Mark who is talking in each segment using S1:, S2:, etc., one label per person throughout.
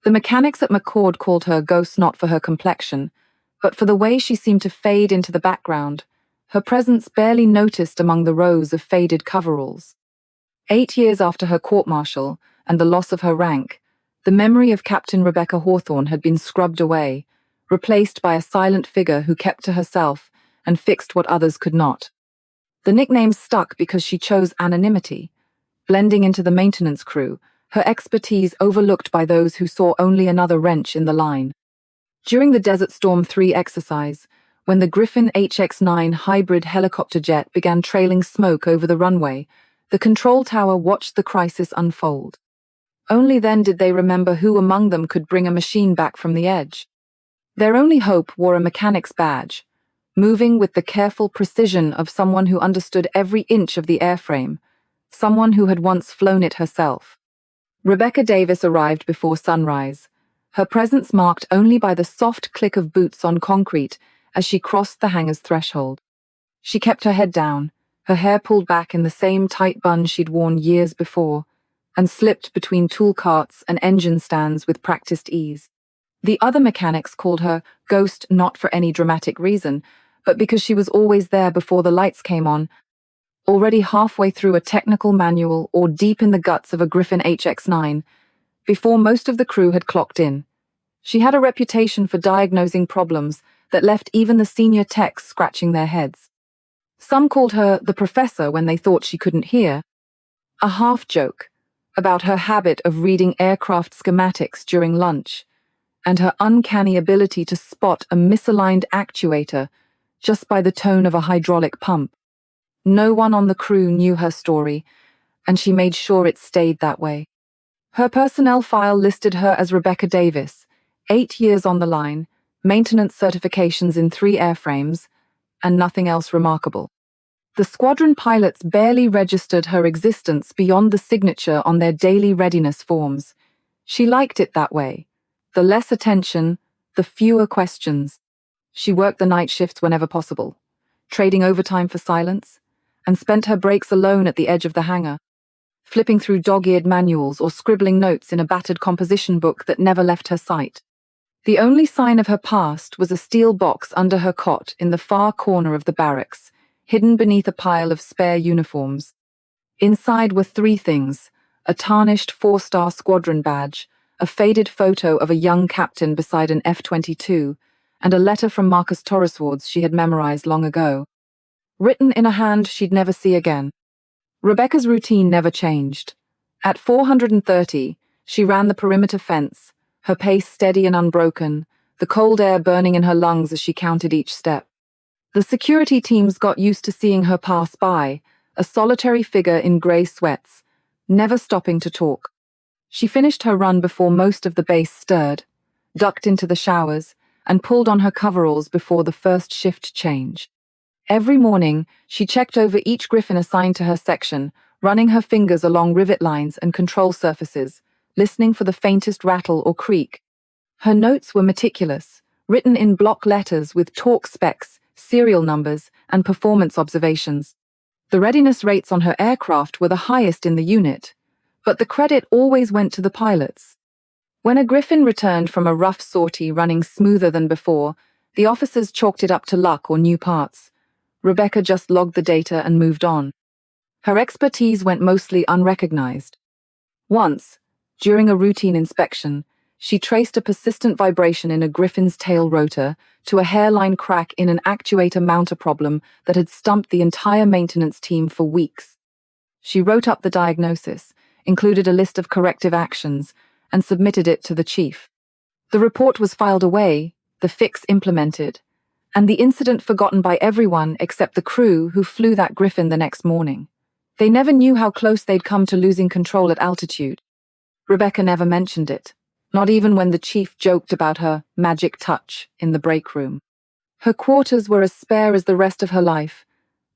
S1: The mechanics at McCord called her Ghost not for her complexion, but for the way she seemed to fade into the background, her presence barely noticed among the rows of faded coveralls. 8 years after her court-martial and the loss of her rank, the memory of Captain Rebecca Hawthorne had been scrubbed away, replaced by a silent figure who kept to herself and fixed what others could not. The nickname stuck because she chose anonymity, blending into the maintenance crew, her expertise overlooked by those who saw only another wrench in the line. During the Desert Storm 3 exercise, when the Griffin HX-9 hybrid helicopter jet began trailing smoke over the runway, the control tower watched the crisis unfold. Only then did they remember who among them could bring a machine back from the edge. Their only hope wore a mechanic's badge, moving with the careful precision of someone who understood every inch of the airframe, someone who had once flown it herself. Rebecca Davis arrived before sunrise, her presence marked only by the soft click of boots on concrete as she crossed the hangar's threshold. She kept her head down, her hair pulled back in the same tight bun she'd worn years before, and slipped between tool carts and engine stands with practiced ease. The other mechanics called her Ghost not for any dramatic reason, but because she was always there before the lights came on, already halfway through a technical manual or deep in the guts of a Griffin HX-9, before most of the crew had clocked in. She had a reputation for diagnosing problems that left even the senior techs scratching their heads. Some called her the professor when they thought she couldn't hear, a half-joke about her habit of reading aircraft schematics during lunch, and her uncanny ability to spot a misaligned actuator just by the tone of a hydraulic pump. No one on the crew knew her story, and she made sure it stayed that way. Her personnel file listed her as Rebecca Davis, 8 years on the line, maintenance certifications in 3 airframes, and nothing else remarkable. The squadron pilots barely registered her existence beyond the signature on their daily readiness forms. She liked it that way. The less attention, the fewer questions. She worked the night shifts whenever possible, trading overtime for silence, and spent her breaks alone at the edge of the hangar, flipping through dog-eared manuals or scribbling notes in a battered composition book that never left her sight. The only sign of her past was a steel box under her cot in the far corner of the barracks, hidden beneath a pile of spare uniforms. Inside were 3 things: a tarnished 4-star squadron badge, a faded photo of a young captain beside an F-22, and a letter from Marcus Torreswards she had memorized long ago, written in a hand she'd never see again. Rebecca's routine never changed. At 430, she ran the perimeter fence, her pace steady and unbroken, the cold air burning in her lungs as she counted each step. The security teams got used to seeing her pass by, a solitary figure in grey sweats, never stopping to talk. She finished her run before most of the base stirred, ducked into the showers, and pulled on her coveralls before the first shift change. Every morning, she checked over each Griffin assigned to her section, running her fingers along rivet lines and control surfaces, listening for the faintest rattle or creak. Her notes were meticulous, written in block letters with torque specs, serial numbers, and performance observations. The readiness rates on her aircraft were the highest in the unit, but the credit always went to the pilots. When a Griffin returned from a rough sortie running smoother than before, the officers chalked it up to luck or new parts. Rebecca just logged the data and moved on. Her expertise went mostly unrecognized. Once, during a routine inspection, she traced a persistent vibration in a Griffin's tail rotor to a hairline crack in an actuator mounter problem that had stumped the entire maintenance team for weeks. She wrote up the diagnosis, included a list of corrective actions, and submitted it to the chief. The report was filed away, the fix implemented, and the incident forgotten by everyone except the crew who flew that Griffin the next morning. They never knew how close they'd come to losing control at altitude. Rebecca never mentioned it, not even when the chief joked about her magic touch in the break room. Her quarters were as spare as the rest of her life.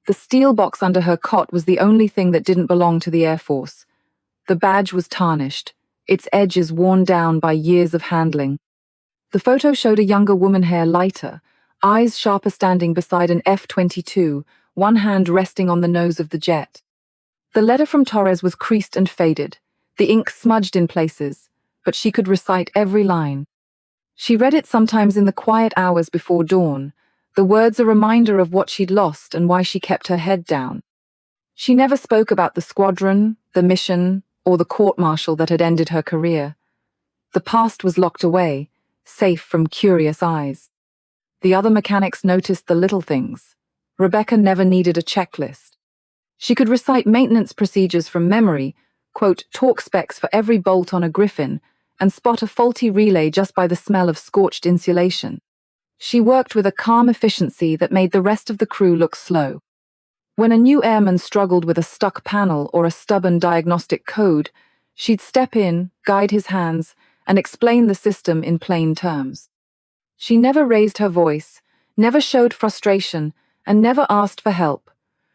S1: The steel box under her cot was the only thing that didn't belong to the Air Force. The badge was tarnished, its edges worn down by years of handling. The photo showed a younger woman, hair lighter, eyes sharper, standing beside an F-22, one hand resting on the nose of the jet. The letter from Torres was creased and faded, the ink smudged in places, but she could recite every line. She read it sometimes in the quiet hours before dawn, the words a reminder of what she'd lost and why she kept her head down. She never spoke about the squadron, the mission, or the court-martial that had ended her career. The past was locked away, safe from curious eyes. The other mechanics noticed the little things. Rebecca never needed a checklist. She could recite maintenance procedures from memory, quote torque specs for every bolt on a Griffin, and spot a faulty relay just by the smell of scorched insulation. She worked with a calm efficiency that made the rest of the crew look slow. When a new airman struggled with a stuck panel or a stubborn diagnostic code, she'd step in, guide his hands, and explain the system in plain terms. She never raised her voice, never showed frustration, and never asked for help.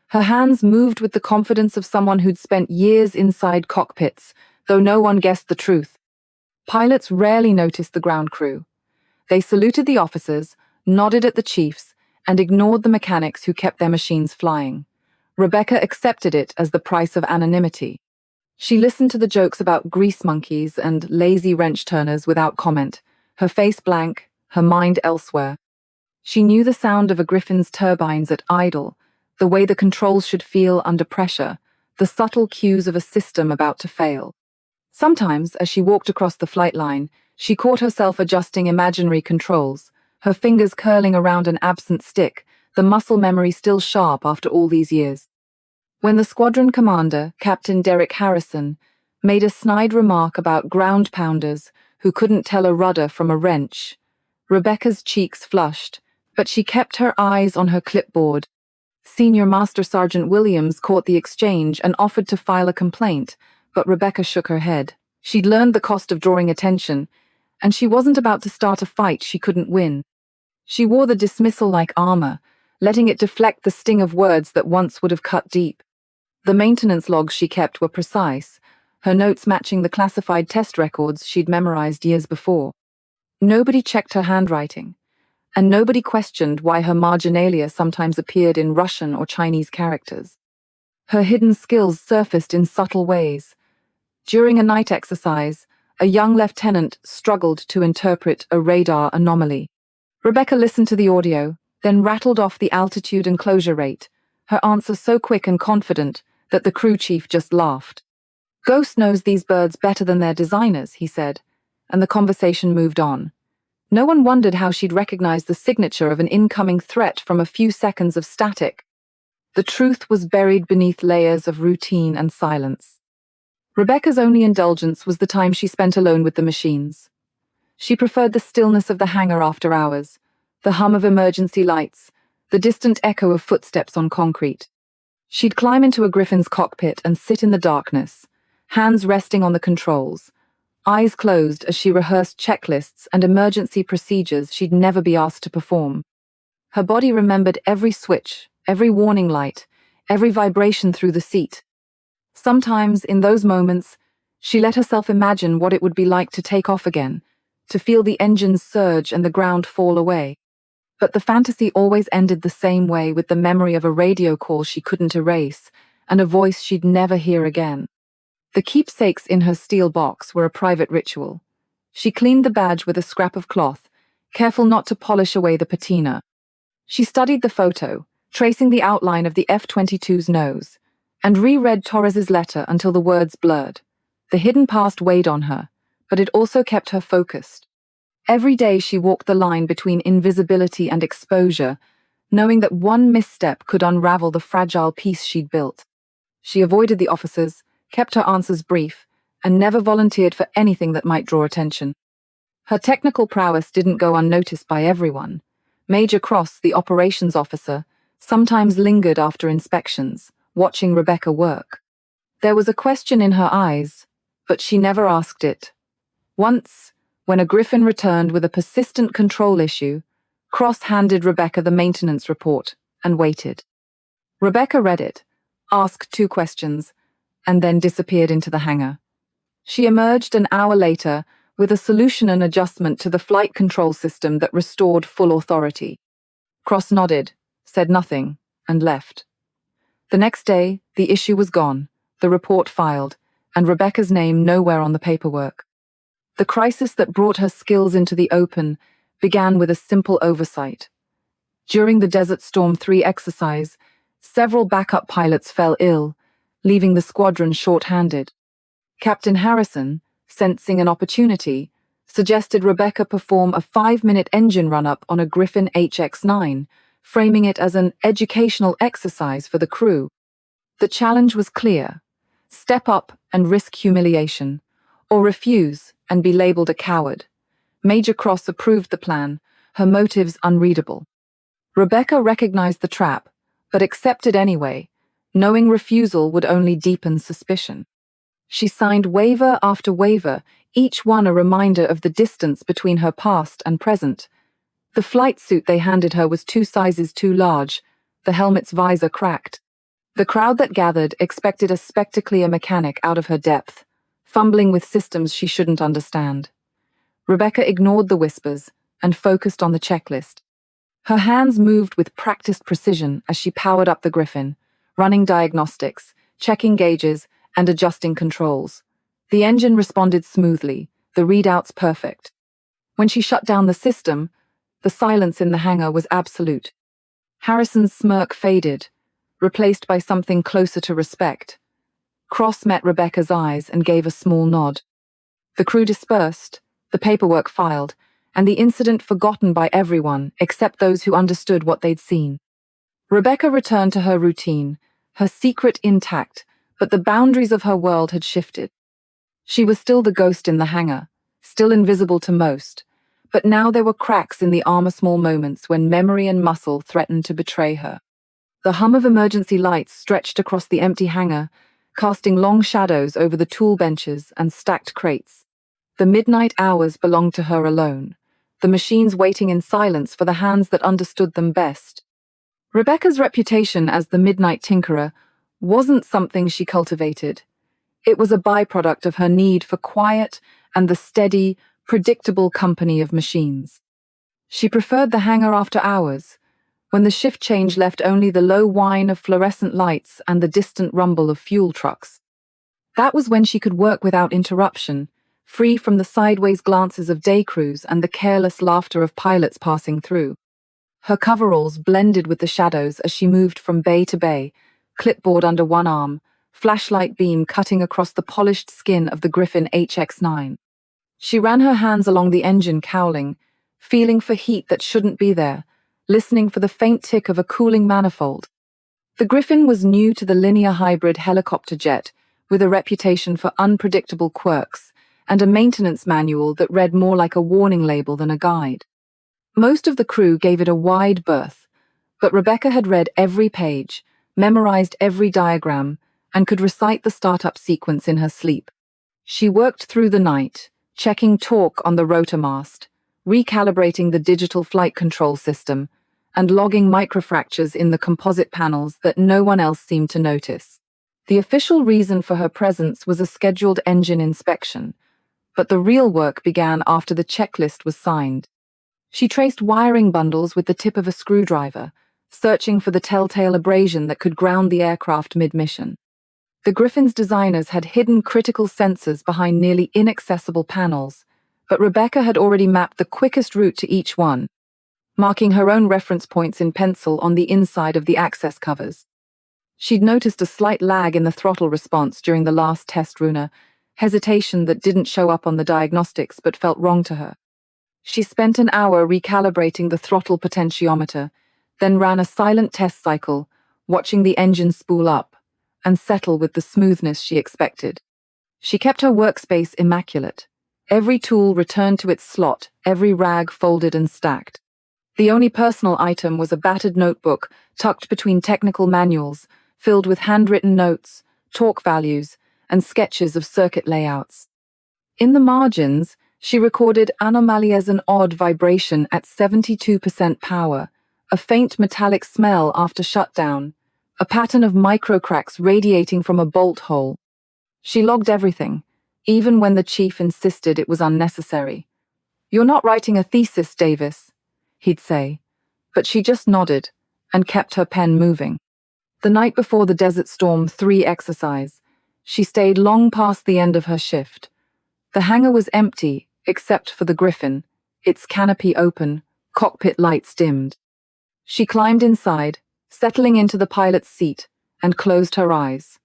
S1: Her hands moved with the confidence of someone who'd spent years inside cockpits, though no one guessed the truth. Pilots rarely noticed the ground crew. They saluted the officers, nodded at the chiefs, and ignored the mechanics who kept their machines flying. Rebecca accepted it as the price of anonymity. She listened to the jokes about grease monkeys and lazy wrench turners without comment, her face blank, her mind elsewhere. She knew the sound of a Griffin's turbines at idle, the way the controls should feel under pressure, the subtle cues of a system about to fail. Sometimes, as she walked across the flight line, she caught herself adjusting imaginary controls, her fingers curling around an absent stick, the muscle memory still sharp after all these years. When the squadron commander, Captain Derek Harrison, made a snide remark about ground pounders who couldn't tell a rudder from a wrench, Rebecca's cheeks flushed, but she kept her eyes on her clipboard. Senior Master Sergeant Williams caught the exchange and offered to file a complaint, but Rebecca shook her head. She'd learned the cost of drawing attention, and she wasn't about to start a fight she couldn't win. She wore the dismissal like armor, letting it deflect the sting of words that once would have cut deep. The maintenance logs she kept were precise, her notes matching the classified test records she'd memorized years before. Nobody checked her handwriting, and nobody questioned why her marginalia sometimes appeared in Russian or Chinese characters. Her hidden skills surfaced in subtle ways. During a night exercise, a young lieutenant struggled to interpret a radar anomaly. Rebecca listened to the audio, then rattled off the altitude and closure rate, her answer so quick and confident that the crew chief just laughed. "Ghost knows these birds better than their designers," he said, and the conversation moved on. No one wondered how she'd recognized the signature of an incoming threat from a few seconds of static. The truth was buried beneath layers of routine and silence. Rebecca's only indulgence was the time she spent alone with the machines. She preferred the stillness of the hangar after hours, the hum of emergency lights, the distant echo of footsteps on concrete. She'd climb into a Griffin's cockpit and sit in the darkness, hands resting on the controls, eyes closed as she rehearsed checklists and emergency procedures she'd never be asked to perform. Her body remembered every switch, every warning light, every vibration through the seat. Sometimes, in those moments, she let herself imagine what it would be like to take off again, to feel the engines surge and the ground fall away. But the fantasy always ended the same way, with the memory of a radio call she couldn't erase and a voice she'd never hear again. The keepsakes in her steel box were a private ritual. She cleaned the badge with a scrap of cloth, careful not to polish away the patina. She studied the photo, tracing the outline of the F-22's nose, and reread Torres's letter until the words blurred. The hidden past weighed on her, but it also kept her focused. Every day she walked the line between invisibility and exposure, knowing that one misstep could unravel the fragile piece she'd built. She avoided the officers, kept her answers brief, and never volunteered for anything that might draw attention. Her technical prowess didn't go unnoticed by everyone. Major Cross, the operations officer, sometimes lingered after inspections, watching Rebecca work. There was a question in her eyes, but she never asked it. Once, when a Griffin returned with a persistent control issue, Cross handed Rebecca the maintenance report and waited. Rebecca read it, asked 2 questions, and then disappeared into the hangar. She emerged an hour later with a solution and adjustment to the flight control system that restored full authority. Cross nodded, said nothing, and left. The next day, the issue was gone, the report filed, and Rebecca's name nowhere on the paperwork. The crisis that brought her skills into the open began with a simple oversight. During the Desert Storm 3 exercise, several backup pilots fell ill, leaving the squadron short-handed. Captain Harrison, sensing an opportunity, suggested Rebecca perform a 5-minute engine run-up on a Griffin HX-9, framing it as an educational exercise for the crew. The challenge was clear: step up and risk humiliation, or refuse and be labeled a coward. Major Cross approved the plan, her motives unreadable. Rebecca recognized the trap, but accepted anyway, knowing refusal would only deepen suspicion. She signed waiver after waiver, each one a reminder of the distance between her past and present. The flight suit they handed her was 2 sizes too large, the helmet's visor cracked. The crowd that gathered expected a spectacular mechanic out of her depth, fumbling with systems she shouldn't understand. Rebecca ignored the whispers and focused on the checklist. Her hands moved with practiced precision as she powered up the Griffin, running diagnostics, checking gauges, and adjusting controls. The engine responded smoothly, the readouts perfect. When she shut down the system, the silence in the hangar was absolute. Harrison's smirk faded, replaced by something closer to respect. Cross met Rebecca's eyes and gave a small nod. The crew dispersed, the paperwork filed, and the incident forgotten by everyone except those who understood what they'd seen. Rebecca returned to her routine, her secret intact, but the boundaries of her world had shifted. She was still the ghost in the hangar, still invisible to most, but now there were cracks in the armor, small moments when memory and muscle threatened to betray her. The hum of emergency lights stretched across the empty hangar, casting long shadows over the tool benches and stacked crates. The midnight hours belonged to her alone, the machines waiting in silence for the hands that understood them best. Rebecca's reputation as the Midnight Tinkerer wasn't something she cultivated. It was a byproduct of her need for quiet and the steady, predictable company of machines. She preferred the hangar after hours, when the shift change left only the low whine of fluorescent lights and the distant rumble of fuel trucks. That was when she could work without interruption, free from the sideways glances of day crews and the careless laughter of pilots passing through. Her coveralls blended with the shadows as she moved from bay to bay, clipboard under one arm, flashlight beam cutting across the polished skin of the Griffin HX-9. She ran her hands along the engine, cowling, feeling for heat that shouldn't be there, listening for the faint tick of a cooling manifold. The Griffin was new to the linear hybrid helicopter jet, with a reputation for unpredictable quirks, and a maintenance manual that read more like a warning label than a guide. Most of the crew gave it a wide berth, but Rebecca had read every page, memorized every diagram, and could recite the startup sequence in her sleep. She worked through the night, checking torque on the rotor mast, recalibrating the digital flight control system, and logging microfractures in the composite panels that no one else seemed to notice. The official reason for her presence was a scheduled engine inspection, but the real work began after the checklist was signed. She traced wiring bundles with the tip of a screwdriver, searching for the telltale abrasion that could ground the aircraft mid-mission. The Griffin's designers had hidden critical sensors behind nearly inaccessible panels, but Rebecca had already mapped the quickest route to each one, marking her own reference points in pencil on the inside of the access covers. She'd noticed a slight lag in the throttle response during the last test runner, hesitation that didn't show up on the diagnostics but felt wrong to her. She spent an hour recalibrating the throttle potentiometer, then ran a silent test cycle, watching the engine spool up and settle with the smoothness she expected. She kept her workspace immaculate, every tool returned to its slot, every rag folded and stacked. The only personal item was a battered notebook tucked between technical manuals, filled with handwritten notes, torque values, and sketches of circuit layouts. In the margins, she recorded anomaly as an odd vibration at 72% power, a faint metallic smell after shutdown, a pattern of microcracks radiating from a bolt hole. She logged everything, even when the chief insisted it was unnecessary. "You're not writing a thesis, Davis," he'd say, but she just nodded and kept her pen moving. The night before the Desert Storm 3 exercise, she stayed long past the end of her shift. The hangar was empty, except for the Griffin, its canopy open, cockpit lights dimmed. She climbed inside, settling into the pilot's seat, and closed her eyes.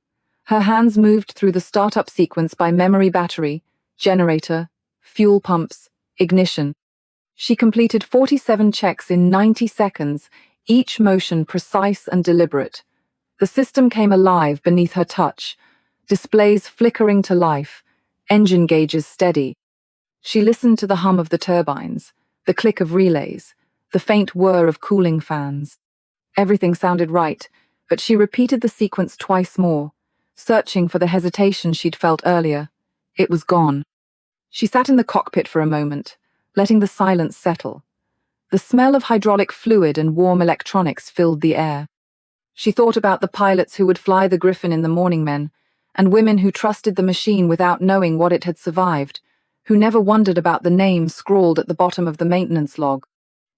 S1: Her hands moved through the startup sequence by memory battery, generator, fuel pumps, ignition. She completed 47 checks in 90 seconds, each motion precise and deliberate. The system came alive beneath her touch, displays flickering to life, engine gauges steady. She listened to the hum of the turbines, the click of relays, the faint whir of cooling fans. Everything sounded right, but she repeated the sequence twice more, searching for the hesitation she'd felt earlier. It was gone. She sat in the cockpit for a moment, letting the silence settle. The smell of hydraulic fluid and warm electronics filled the air. She thought about the pilots who would fly the Griffin in the morning men, and women who trusted the machine without knowing what it had survived, who never wondered about the names scrawled at the bottom of the maintenance log.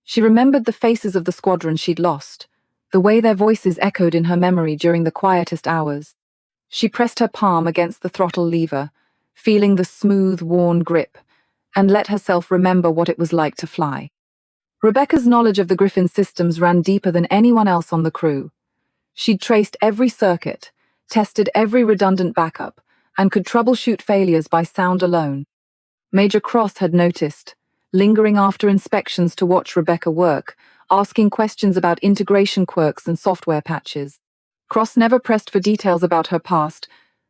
S1: She remembered the faces of the squadron she'd lost, the way their voices echoed in her memory during the quietest hours. She pressed her palm against the throttle lever, feeling the smooth, worn grip, and let herself remember what it was like to fly. Rebecca's knowledge of the Griffin's systems ran deeper than anyone else on the crew. She'd traced every circuit, tested every redundant backup, and could troubleshoot failures by sound alone. Major Cross had noticed, lingering after inspections to watch Rebecca work, asking questions about integration quirks and software patches. Cross never pressed for details about her past,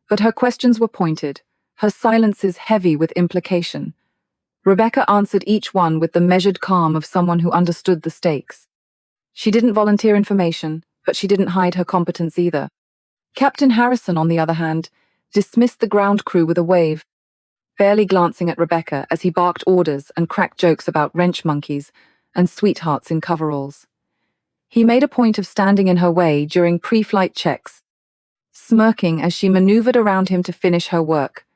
S1: but her questions were pointed, her silences heavy with implication. Rebecca answered each one with the measured calm of someone who understood the stakes. She didn't volunteer information, but she didn't hide her competence either. Captain Harrison, on the other hand, dismissed the ground crew with a wave, barely glancing at Rebecca as he barked orders and cracked jokes about wrench monkeys and sweethearts in coveralls. He made a point of standing in her way during pre-flight checks, smirking as she maneuvered around him to finish her work.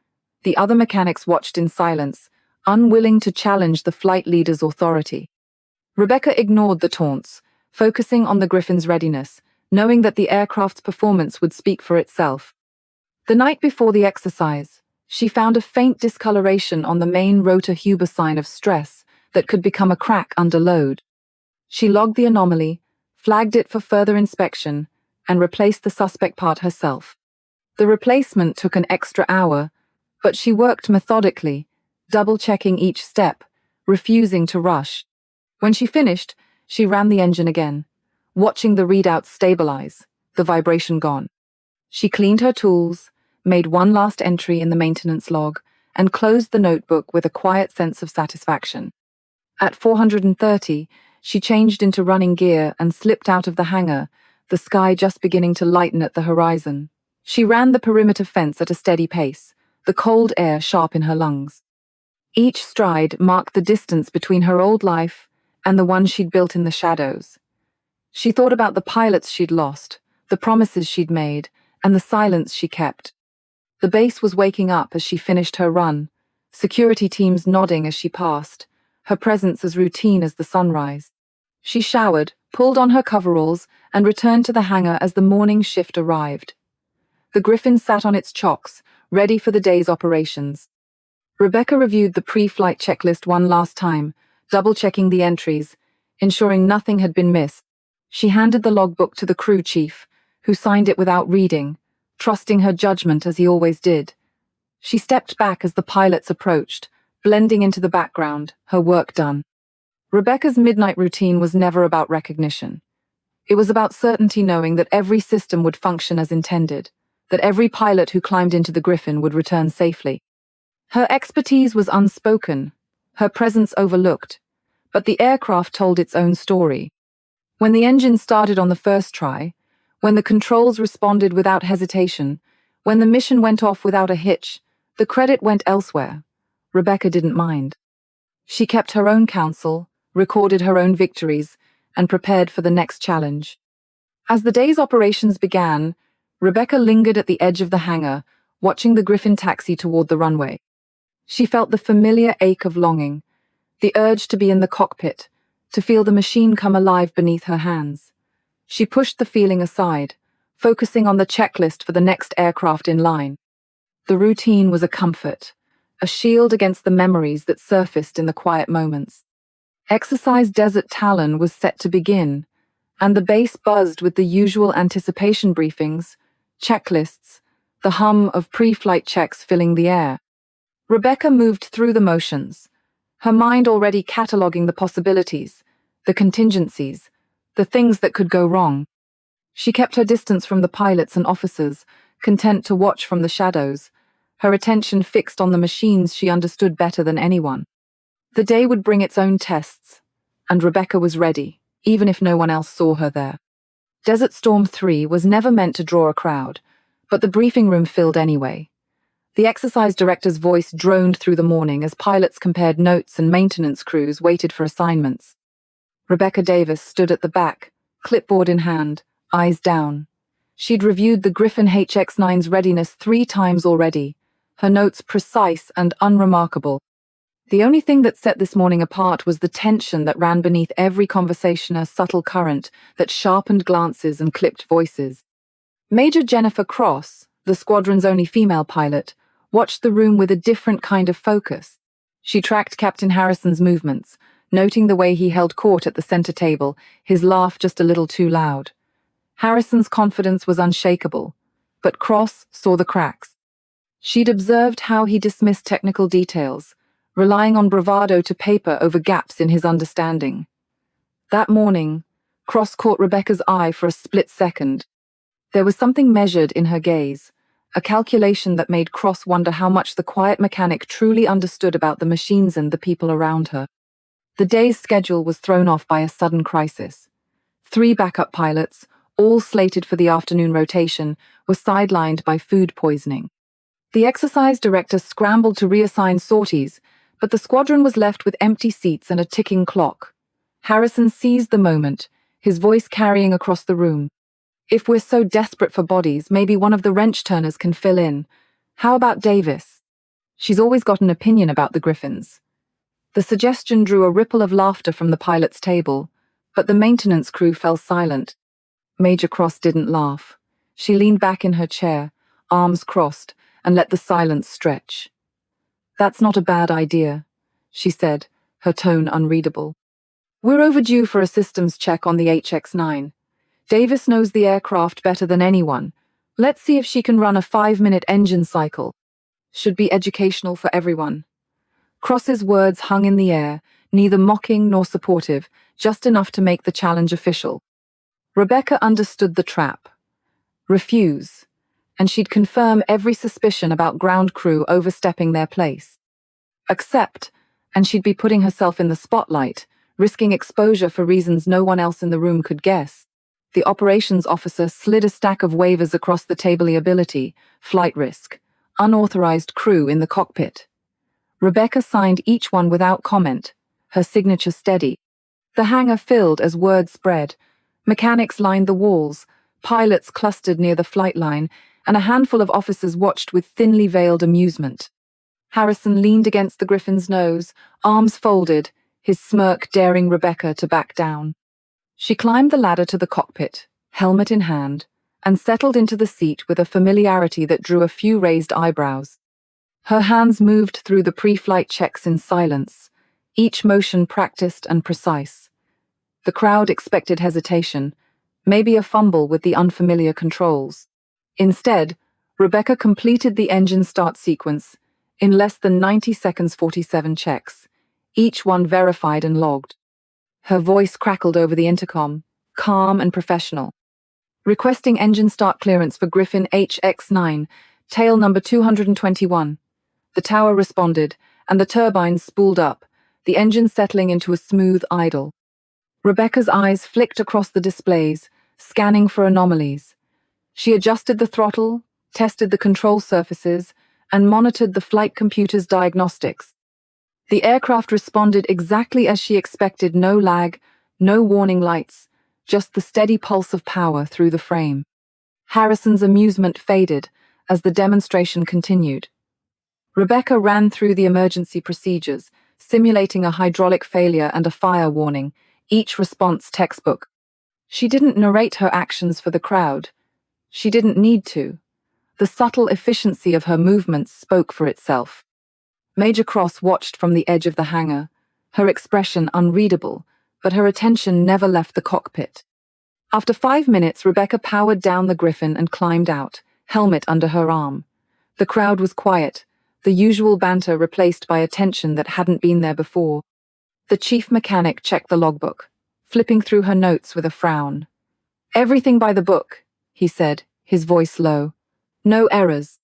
S1: The other mechanics watched in silence, unwilling to challenge the flight leader's authority. Rebecca ignored the taunts, focusing on the Griffin's readiness, knowing that the aircraft's performance would speak for itself. The night before the exercise, she found a faint discoloration on the main rotor Huber sign of stress that could become a crack under load. She logged the anomaly, flagged it for further inspection, and replaced the suspect part herself. The replacement took an extra hour, but she worked methodically, double-checking each step, refusing to rush. When she finished, she ran the engine again, watching the readouts stabilize, the vibration gone. She cleaned her tools, made one last entry in the maintenance log, and closed the notebook with a quiet sense of satisfaction. At 430, she changed into running gear and slipped out of the hangar, the sky just beginning to lighten at the horizon. She ran the perimeter fence at a steady pace, the cold air sharp in her lungs. Each stride marked the distance between her old life and the one she'd built in the shadows. She thought about the pilots she'd lost, the promises she'd made, and the silence she kept. The base was waking up as she finished her run, security teams nodding as she passed, her presence as routine as the sunrise. She showered, pulled on her coveralls, and returned to the hangar as the morning shift arrived. The Griffin sat on its chocks, ready for the day's operations. Rebecca reviewed the pre-flight checklist one last time, double-checking the entries, ensuring nothing had been missed. She handed the logbook to the crew chief, who signed it without reading, trusting her judgment as he always did. She stepped back as the pilots approached, blending into the background, her work done. Rebecca's midnight routine was never about recognition. It was about certainty, knowing that every system would function as intended, that every pilot who climbed into the Griffin would return safely. Her expertise was unspoken, her presence overlooked, but the aircraft told its own story. When the engine started on the first try, when the controls responded without hesitation, when the mission went off without a hitch, the credit went elsewhere. Rebecca didn't mind. She kept her own counsel, recorded her own victories, and prepared for the next challenge. As the day's operations began, Rebecca lingered at the edge of the hangar, watching the Griffin taxi toward the runway. She felt the familiar ache of longing, the urge to be in the cockpit, to feel the machine come alive beneath her hands. She pushed the feeling aside, focusing on the checklist for the next aircraft in line. The routine was a comfort, a shield against the memories that surfaced in the quiet moments. Exercise Desert Talon was set to begin, and the base buzzed with the usual anticipation briefings, checklists, the hum of pre-flight checks filling the air. Rebecca moved through the motions, her mind already cataloguing the possibilities, the contingencies, the things that could go wrong. She kept her distance from the pilots and officers, content to watch from the shadows, her attention fixed on the machines she understood better than anyone. The day would bring its own tests, and Rebecca was ready, even if no one else saw her there. Desert Storm 3 was never meant to draw a crowd, but the briefing room filled anyway. The exercise director's voice droned through the morning as pilots compared notes and maintenance crews waited for assignments. Rebecca Davis stood at the back, clipboard in hand, eyes down. She'd reviewed the Griffin HX-9's readiness 3 times already, her notes precise and unremarkable. The only thing that set this morning apart was the tension that ran beneath every conversation, a subtle current that sharpened glances and clipped voices. Major Jennifer Cross, the squadron's only female pilot, watched the room with a different kind of focus. She tracked Captain Harrison's movements, noting the way he held court at the center table, his laugh just a little too loud. Harrison's confidence was unshakable, but Cross saw the cracks. She'd observed how he dismissed technical details, relying on bravado to paper over gaps in his understanding. That morning, Cross caught Rebecca's eye for a split second. There was something measured in her gaze, a calculation that made Cross wonder how much the quiet mechanic truly understood about the machines and the people around her. The day's schedule was thrown off by a sudden crisis. 3 backup pilots, all slated for the afternoon rotation, were sidelined by food poisoning. The exercise director scrambled to reassign sorties, but the squadron was left with empty seats and a ticking clock. Harrison seized the moment, his voice carrying across the room. "If we're so desperate for bodies, maybe one of the wrench turners can fill in. How about Davis? She's always got an opinion about the Griffins." The suggestion drew a ripple of laughter from the pilot's table, but the maintenance crew fell silent. Major Cross didn't laugh. She leaned back in her chair, arms crossed, and let the silence stretch. "That's not a bad idea," she said, her tone unreadable. "We're overdue for a systems check on the HX-9. Davis knows the aircraft better than anyone. Let's see if she can run a 5-minute engine cycle. Should be educational for everyone." Cross's words hung in the air, neither mocking nor supportive, just enough to make the challenge official. Rebecca understood the trap. Refuse, and she'd confirm every suspicion about ground crew overstepping their place. Accept, and she'd be putting herself in the spotlight, risking exposure for reasons no one else in the room could guess. The operations officer slid a stack of waivers across the table: ability, flight risk, unauthorized crew in the cockpit. Rebecca signed each one without comment, her signature steady. The hangar filled as word spread. Mechanics lined the walls, pilots clustered near the flight line, and a handful of officers watched with thinly veiled amusement. Harrison leaned against the Griffin's nose, arms folded, his smirk daring Rebecca to back down. She climbed the ladder to the cockpit, helmet in hand, and settled into the seat with a familiarity that drew a few raised eyebrows. Her hands moved through the pre-flight checks in silence, each motion practiced and precise. The crowd expected hesitation, maybe a fumble with the unfamiliar controls. Instead, Rebecca completed the engine start sequence in less than 90 seconds, 47 checks, each one verified and logged. Her voice crackled over the intercom, calm and professional. "Requesting engine start clearance for Griffin HX-9, tail number 221. The tower responded, and the turbines spooled up, the engine settling into a smooth idle. Rebecca's eyes flicked across the displays, scanning for anomalies. She adjusted the throttle, tested the control surfaces, and monitored the flight computer's diagnostics. The aircraft responded exactly as she expected: no lag, no warning lights, just the steady pulse of power through the frame. Harrison's amusement faded as the demonstration continued. Rebecca ran through the emergency procedures, simulating a hydraulic failure and a fire warning, each response textbook. She didn't narrate her actions for the crowd. She didn't need to. The subtle efficiency of her movements spoke for itself. Major Cross watched from the edge of the hangar, her expression unreadable, but her attention never left the cockpit. After 5 minutes, Rebecca powered down the Griffin and climbed out, helmet under her arm. The crowd was quiet, the usual banter replaced by a tension that hadn't been there before. The chief mechanic checked the logbook, flipping through her notes with a frown. "Everything by the book," he said, his voice low. "No errors."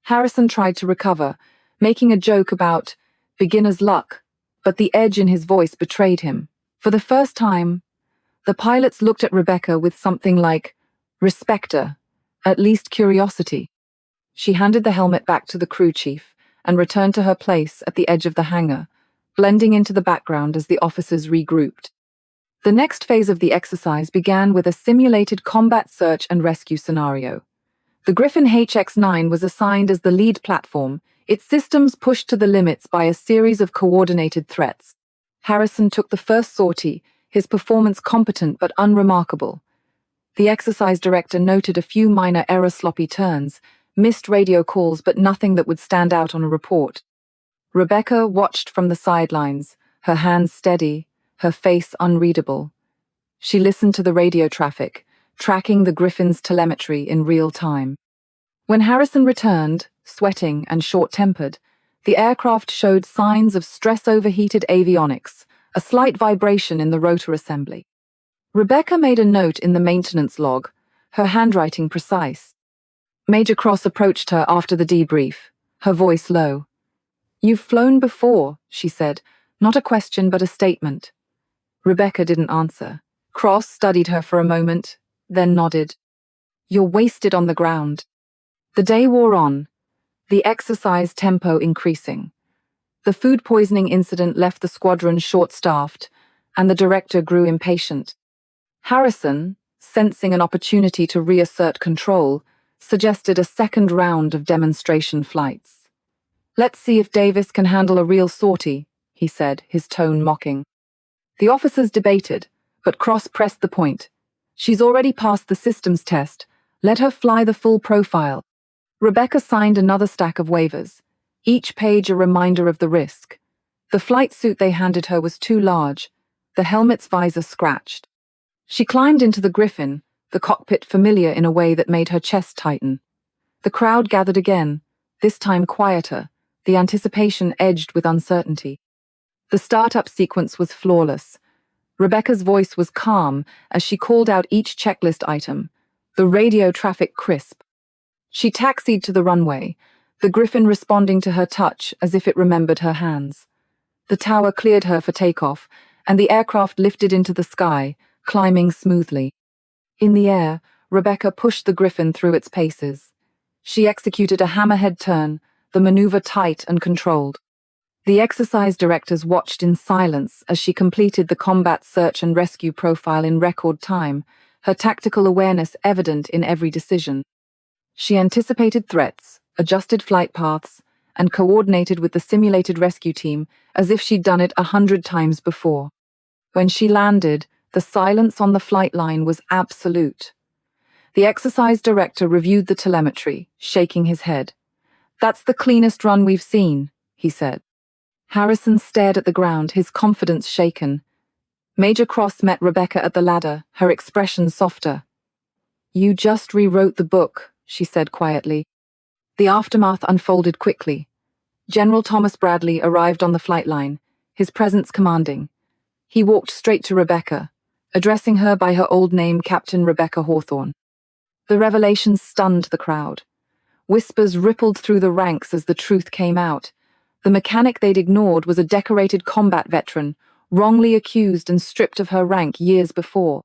S1: Harrison tried to recover, making a joke about beginner's luck, but the edge in his voice betrayed him. For the first time, the pilots looked at Rebecca with something like respect, at least curiosity. She handed the helmet back to the crew chief and returned to her place at the edge of the hangar, blending into the background as the officers regrouped. The next phase of the exercise began with a simulated combat search and rescue scenario. The Griffin HX-9 was assigned as the lead platform, its systems pushed to the limits by a series of coordinated threats. Harrison took the first sortie, his performance competent but unremarkable. The exercise director noted a few minor sloppy turns, missed radio calls but nothing that would stand out on a report. Rebecca watched from the sidelines, her hands steady, her face unreadable. She listened to the radio traffic, tracking the Griffin's telemetry in real time. When Harrison returned, sweating and short-tempered, the aircraft showed signs of stress-overheated avionics, a slight vibration in the rotor assembly. Rebecca made a note in the maintenance log, her handwriting precise. Major Cross approached her after the debrief, her voice low. "You've flown before," she said, not a question but a statement. Rebecca didn't answer. Cross studied her for a moment, then nodded. "You're wasted on the ground." The day wore on, the exercise tempo increasing. The food poisoning incident left the squadron short-staffed, and the director grew impatient. Harrison, sensing an opportunity to reassert control, suggested a second round of demonstration flights. "Let's see if Davis can handle a real sortie," he said, his tone mocking. The officers debated, but Cross pressed the point. "She's already passed the systems test. Let her fly the full profile." Rebecca signed another stack of waivers, each page a reminder of the risk. The flight suit they handed her was too large, the helmet's visor scratched. She climbed into the Griffin, the cockpit familiar in a way that made her chest tighten. The crowd gathered again, this time quieter, the anticipation edged with uncertainty. The startup sequence was flawless. Rebecca's voice was calm as she called out each checklist item, the radio traffic crisp. She taxied to the runway, the Griffin responding to her touch as if it remembered her hands. The tower cleared her for takeoff, and the aircraft lifted into the sky, climbing smoothly. In the air, Rebecca pushed the Griffin through its paces. She executed a hammerhead turn, the maneuver tight and controlled. The exercise directors watched in silence as she completed the combat search and rescue profile in record time, her tactical awareness evident in every decision. She anticipated threats, adjusted flight paths, and coordinated with the simulated rescue team as if she'd done it 100 times before. When she landed, the silence on the flight line was absolute. The exercise director reviewed the telemetry, shaking his head. "That's the cleanest run we've seen," he said. Harrison stared at the ground, his confidence shaken. Major Cross met Rebecca at the ladder, her expression softer. "You just rewrote the book," she said quietly. The aftermath unfolded quickly. General Thomas Bradley arrived on the flight line, his presence commanding. He walked straight to Rebecca, addressing her by her old name, Captain Rebecca Hawthorne. The revelation stunned the crowd. Whispers rippled through the ranks as the truth came out. The mechanic they'd ignored was a decorated combat veteran, wrongly accused and stripped of her rank years before.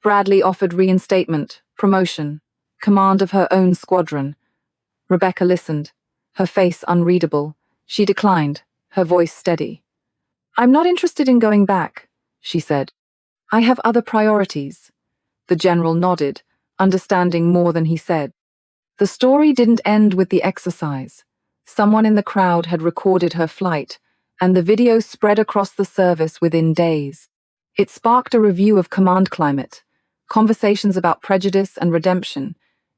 S1: Bradley offered reinstatement, promotion, command of her own squadron. Rebecca listened, her face unreadable. She declined, her voice steady. "I'm not interested in going back," she said. "I have other priorities." The general nodded, understanding more than he said. The story didn't end with the exercise. Someone in the crowd had recorded her flight, and the video spread across the service within days. It sparked a review of command climate, conversations about prejudice and redemption,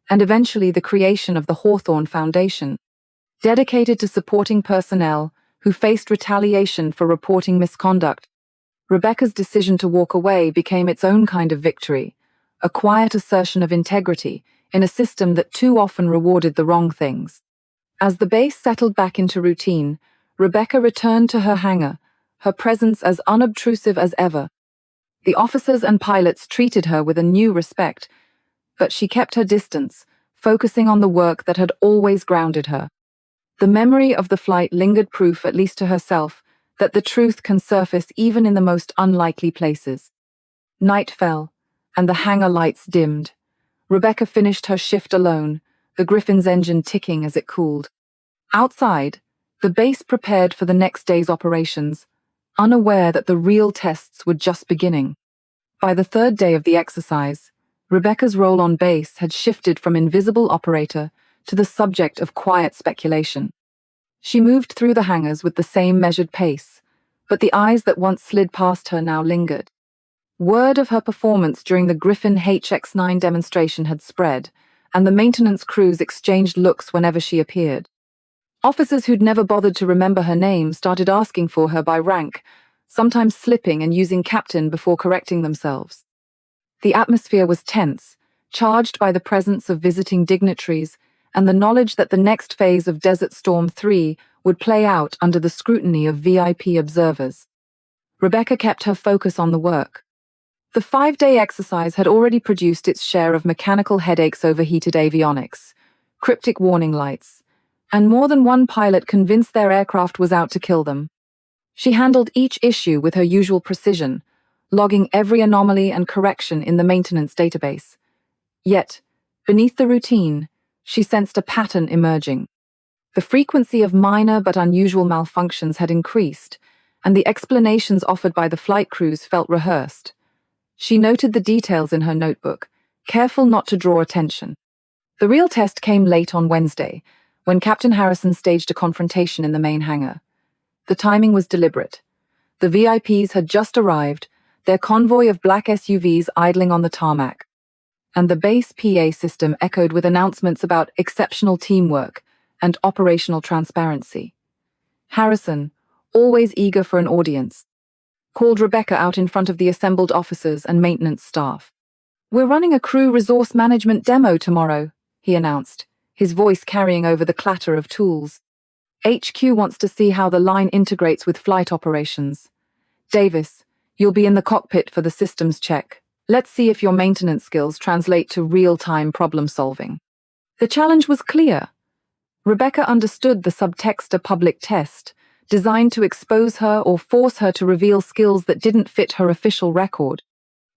S1: and eventually the creation of the Hawthorne Foundation, dedicated to supporting personnel who faced retaliation for reporting misconduct. Rebecca's decision to walk away became its own kind of victory, a quiet assertion of integrity in a system that too often rewarded the wrong things. As the base settled back into routine, Rebecca returned to her hangar, her presence as unobtrusive as ever. The officers and pilots treated her with a new respect, but she kept her distance, focusing on the work that had always grounded her. The memory of the flight lingered, proof, at least to herself, that the truth can surface even in the most unlikely places. Night fell, and the hangar lights dimmed. Rebecca finished her shift alone, the Griffin's engine ticking as it cooled. Outside, the base prepared for the next day's operations, unaware that the real tests were just beginning. By the third day of the exercise, Rebecca's role on base had shifted from invisible operator to the subject of quiet speculation. She moved through the hangars with the same measured pace, but the eyes that once slid past her now lingered. Word of her performance during the Griffin HX-9 demonstration had spread, and the maintenance crews exchanged looks whenever she appeared. Officers who'd never bothered to remember her name started asking for her by rank, sometimes slipping and using captain before correcting themselves. The atmosphere was tense, charged by the presence of visiting dignitaries and the knowledge that the next phase of Desert Storm 3 would play out under the scrutiny of VIP observers. Rebecca kept her focus on the work. The 5-day exercise had already produced its share of mechanical headaches, overheated avionics, cryptic warning lights, and more than one pilot convinced their aircraft was out to kill them. She handled each issue with her usual precision, logging every anomaly and correction in the maintenance database. Yet, beneath the routine, she sensed a pattern emerging. The frequency of minor but unusual malfunctions had increased, and the explanations offered by the flight crews felt rehearsed. She noted the details in her notebook, careful not to draw attention. The real test came late on Wednesday, when Captain Harrison staged a confrontation in the main hangar. The timing was deliberate. The VIPs had just arrived, their convoy of black SUVs idling on the tarmac, and the base PA system echoed with announcements about exceptional teamwork and operational transparency. Harrison, always eager for an audience, called Rebecca out in front of the assembled officers and maintenance staff. "We're running a crew resource management demo tomorrow," he announced, his voice carrying over the clatter of tools. "HQ wants to see how the line integrates with flight operations. Davis, you'll be in the cockpit for the systems check. Let's see if your maintenance skills translate to real-time problem-solving." The challenge was clear. Rebecca understood the subtext, a public test, designed to expose her or force her to reveal skills that didn't fit her official record.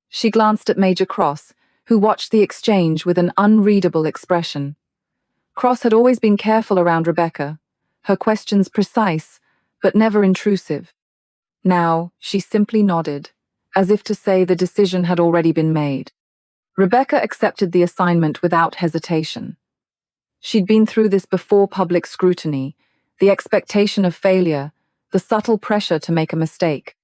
S1: She glanced at Major Cross, who watched the exchange with an unreadable expression. Cross had always been careful around Rebecca, her questions precise, but never intrusive. Now, she simply nodded, as if to say the decision had already been made. Rebecca accepted the assignment without hesitation. She'd been through this before: public scrutiny, the expectation of failure, the subtle pressure to make a mistake.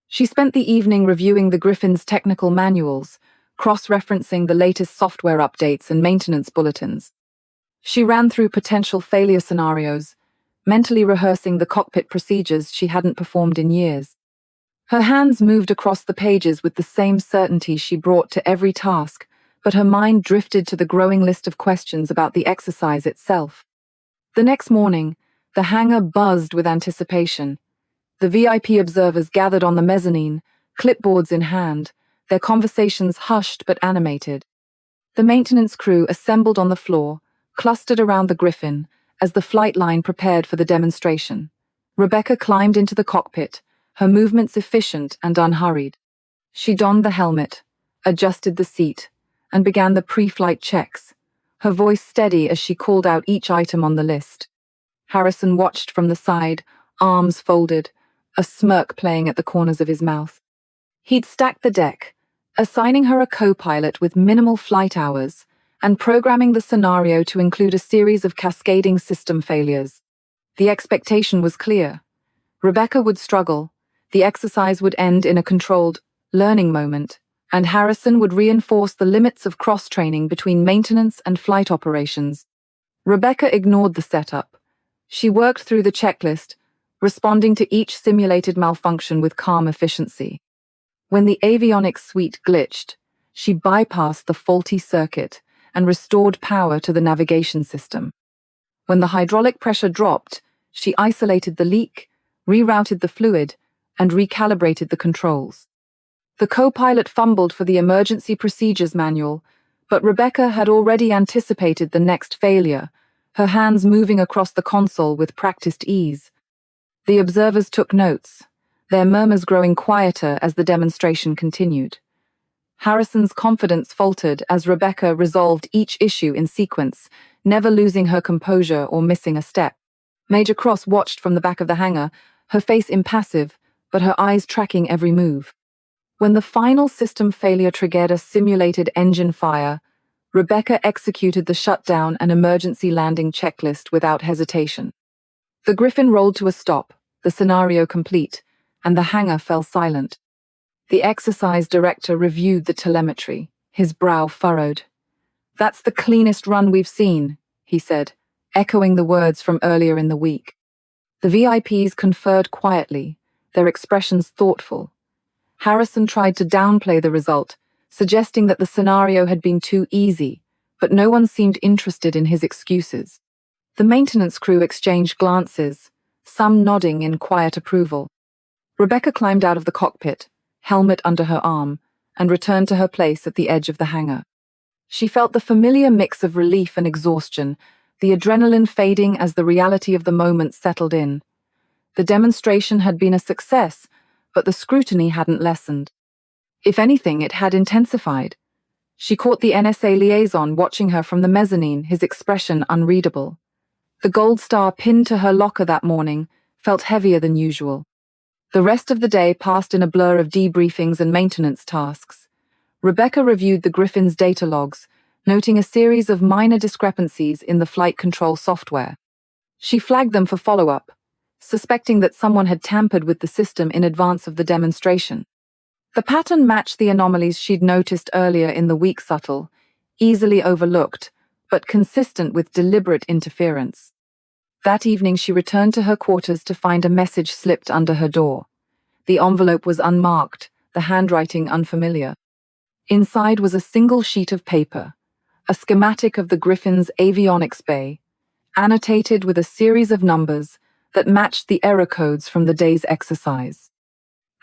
S1: She spent the evening reviewing the Griffin's technical manuals, cross-referencing the latest software updates and maintenance bulletins. She ran through potential failure scenarios, mentally rehearsing the cockpit procedures she hadn't performed in years. Her hands moved across the pages with the same certainty she brought to every task, but her mind drifted to the growing list of questions about the exercise itself. The next morning, the hangar buzzed with anticipation. The VIP observers gathered on the mezzanine, clipboards in hand, their conversations hushed but animated. The maintenance crew assembled on the floor, clustered around the Griffin, as the flight line prepared for the demonstration. Rebecca climbed into the cockpit, her movements efficient and unhurried. She donned the helmet, adjusted the seat, and began the pre-flight checks, her voice steady as she called out each item on the list. Harrison watched from the side, arms folded, a smirk playing at the corners of his mouth. He'd stacked the deck, assigning her a co-pilot with minimal flight hours, and programming the scenario to include a series of cascading system failures. The expectation was clear. Rebecca would struggle, the exercise would end in a controlled learning moment, and Harrison would reinforce the limits of cross-training between maintenance and flight operations. Rebecca ignored the setup. She worked through the checklist, responding to each simulated malfunction with calm efficiency. When the avionics suite glitched, she bypassed the faulty circuit and restored power to the navigation system. When the hydraulic pressure dropped, she isolated the leak, rerouted the fluid, and recalibrated the controls. The co-pilot fumbled for the emergency procedures manual, but Rebecca had already anticipated the next failure, her hands moving across the console with practiced ease. The observers took notes, their murmurs growing quieter as the demonstration continued. Harrison's confidence faltered as Rebecca resolved each issue in sequence, never losing her composure or missing a step. Major Cross watched from the back of the hangar, her face impassive, but her eyes tracking every move. When the final system failure triggered a simulated engine fire, Rebecca executed the shutdown and emergency landing checklist without hesitation. The Griffin rolled to a stop, the scenario complete, and the hangar fell silent. The exercise director reviewed the telemetry, his brow furrowed. "That's the cleanest run we've seen," he said, echoing the words from earlier in the week. The VIPs conferred quietly, their expressions thoughtful. Harrison tried to downplay the result, suggesting that the scenario had been too easy, but no one seemed interested in his excuses. The maintenance crew exchanged glances, some nodding in quiet approval. Rebecca climbed out of the cockpit, helmet under her arm, and returned to her place at the edge of the hangar. She felt the familiar mix of relief and exhaustion, the adrenaline fading as the reality of the moment settled in. The demonstration had been a success, but the scrutiny hadn't lessened. If anything, it had intensified. She caught the NSA liaison watching her from the mezzanine, his expression unreadable. The gold star pinned to her locker that morning felt heavier than usual. The rest of the day passed in a blur of debriefings and maintenance tasks. Rebecca reviewed the Griffin's data logs, noting a series of minor discrepancies in the flight control software. She flagged them for follow-up, suspecting that someone had tampered with the system in advance of the demonstration. The pattern matched the anomalies she'd noticed earlier in the week, subtle, easily overlooked, but consistent with deliberate interference. That evening she returned to her quarters to find a message slipped under her door. The envelope was unmarked, the handwriting unfamiliar. Inside was a single sheet of paper, a schematic of the Griffin's avionics bay, annotated with a series of numbers that matched the error codes from the day's exercise.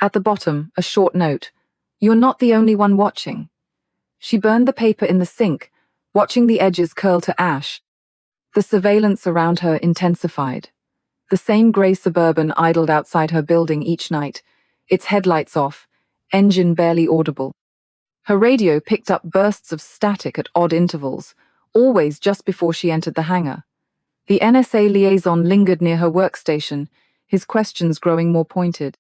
S1: At the bottom, a short note, "You're not the only one watching." She burned the paper in the sink, watching the edges curl to ash. The surveillance around her intensified. The same grey Suburban idled outside her building each night, its headlights off, engine barely audible. Her radio picked up bursts of static at odd intervals, always just before she entered the hangar. The NSA liaison lingered near her workstation, his questions growing more pointed.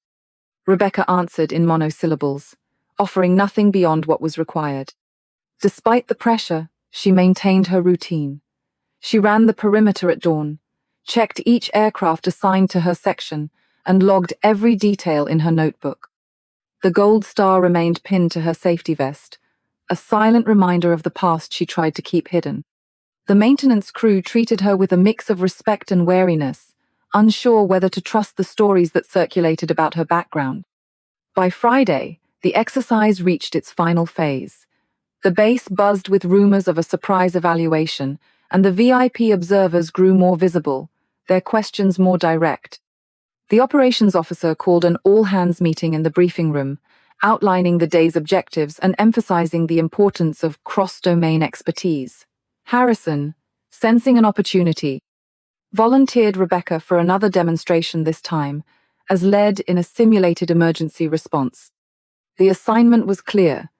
S1: Rebecca answered in monosyllables, offering nothing beyond what was required. Despite the pressure, she maintained her routine. She ran the perimeter at dawn, checked each aircraft assigned to her section, and logged every detail in her notebook. The gold star remained pinned to her safety vest, a silent reminder of the past she tried to keep hidden. The maintenance crew treated her with a mix of respect and wariness, unsure whether to trust the stories that circulated about her background. By Friday, the exercise reached its final phase. The base buzzed with rumors of a surprise evaluation, and the VIP observers grew more visible, their questions more direct. The operations officer called an all-hands meeting in the briefing room, outlining the day's objectives and emphasizing the importance of cross-domain expertise. Harrison, sensing an opportunity, volunteered Rebecca for another demonstration this time, as led in a simulated emergency response. The assignment was clear.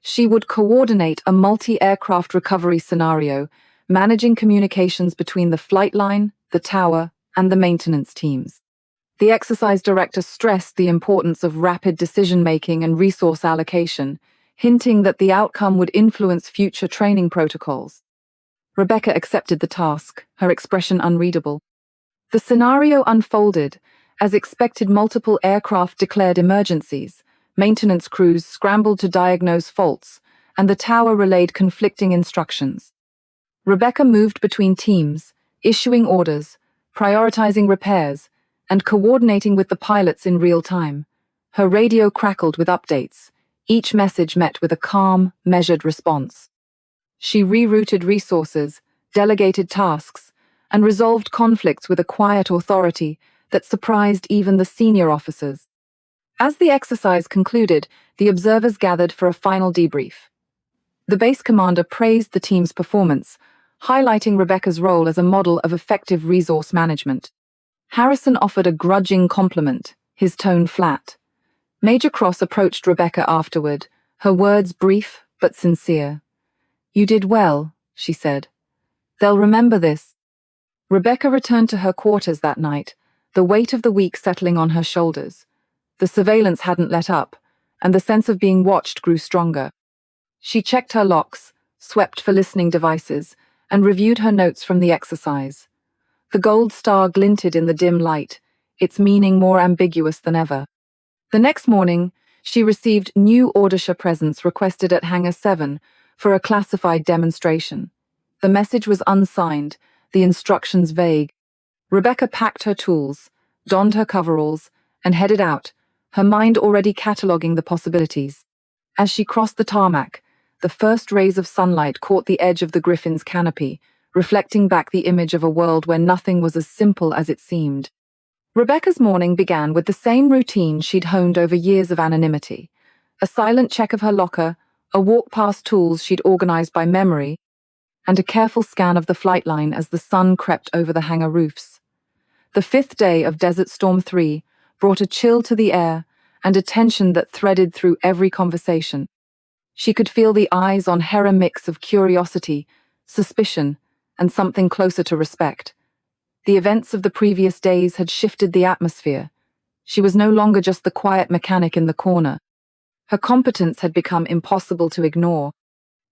S1: She would coordinate a multi-aircraft recovery scenario, managing communications between the flight line, the tower, and the maintenance teams. The exercise director stressed the importance of rapid decision-making and resource allocation, hinting that the outcome would influence future training protocols. Rebecca accepted the task, her expression unreadable. The scenario unfolded. As expected, multiple aircraft declared emergencies, maintenance crews scrambled to diagnose faults, and the tower relayed conflicting instructions. Rebecca moved between teams, issuing orders, prioritizing repairs, and coordinating with the pilots in real time. Her radio crackled with updates, each message met with a calm, measured response. She rerouted resources, delegated tasks, and resolved conflicts with a quiet authority that surprised even the senior officers. As the exercise concluded, the observers gathered for a final debrief. The base commander praised the team's performance, highlighting Rebecca's role as a model of effective resource management. Harrison offered a grudging compliment, his tone flat. Major Cross approached Rebecca afterward, her words brief but sincere. "You did well," she said. "They'll remember this." Rebecca returned to her quarters that night, the weight of the week settling on her shoulders. The surveillance hadn't let up, and the sense of being watched grew stronger. She checked her locks, swept for listening devices, and reviewed her notes from the exercise. The gold star glinted in the dim light, its meaning more ambiguous than ever. The next morning, she received new Ordisha presents requested at Hangar 7 for a classified demonstration. The message was unsigned, the instructions vague. Rebecca packed her tools, donned her coveralls, and headed out, her mind already cataloguing the possibilities. As she crossed the tarmac, the first rays of sunlight caught the edge of the Griffin's canopy, reflecting back the image of a world where nothing was as simple as it seemed. Rebecca's morning began with the same routine she'd honed over years of anonymity. A silent check of her locker, a walk past tools she'd organized by memory, and a careful scan of the flight line as the sun crept over the hangar roofs. The fifth day of Desert Storm 3 brought a chill to the air and a tension that threaded through every conversation. She could feel the eyes on her, a mix of curiosity, suspicion, and something closer to respect. The events of the previous days had shifted the atmosphere. She was no longer just the quiet mechanic in the corner. Her competence had become impossible to ignore.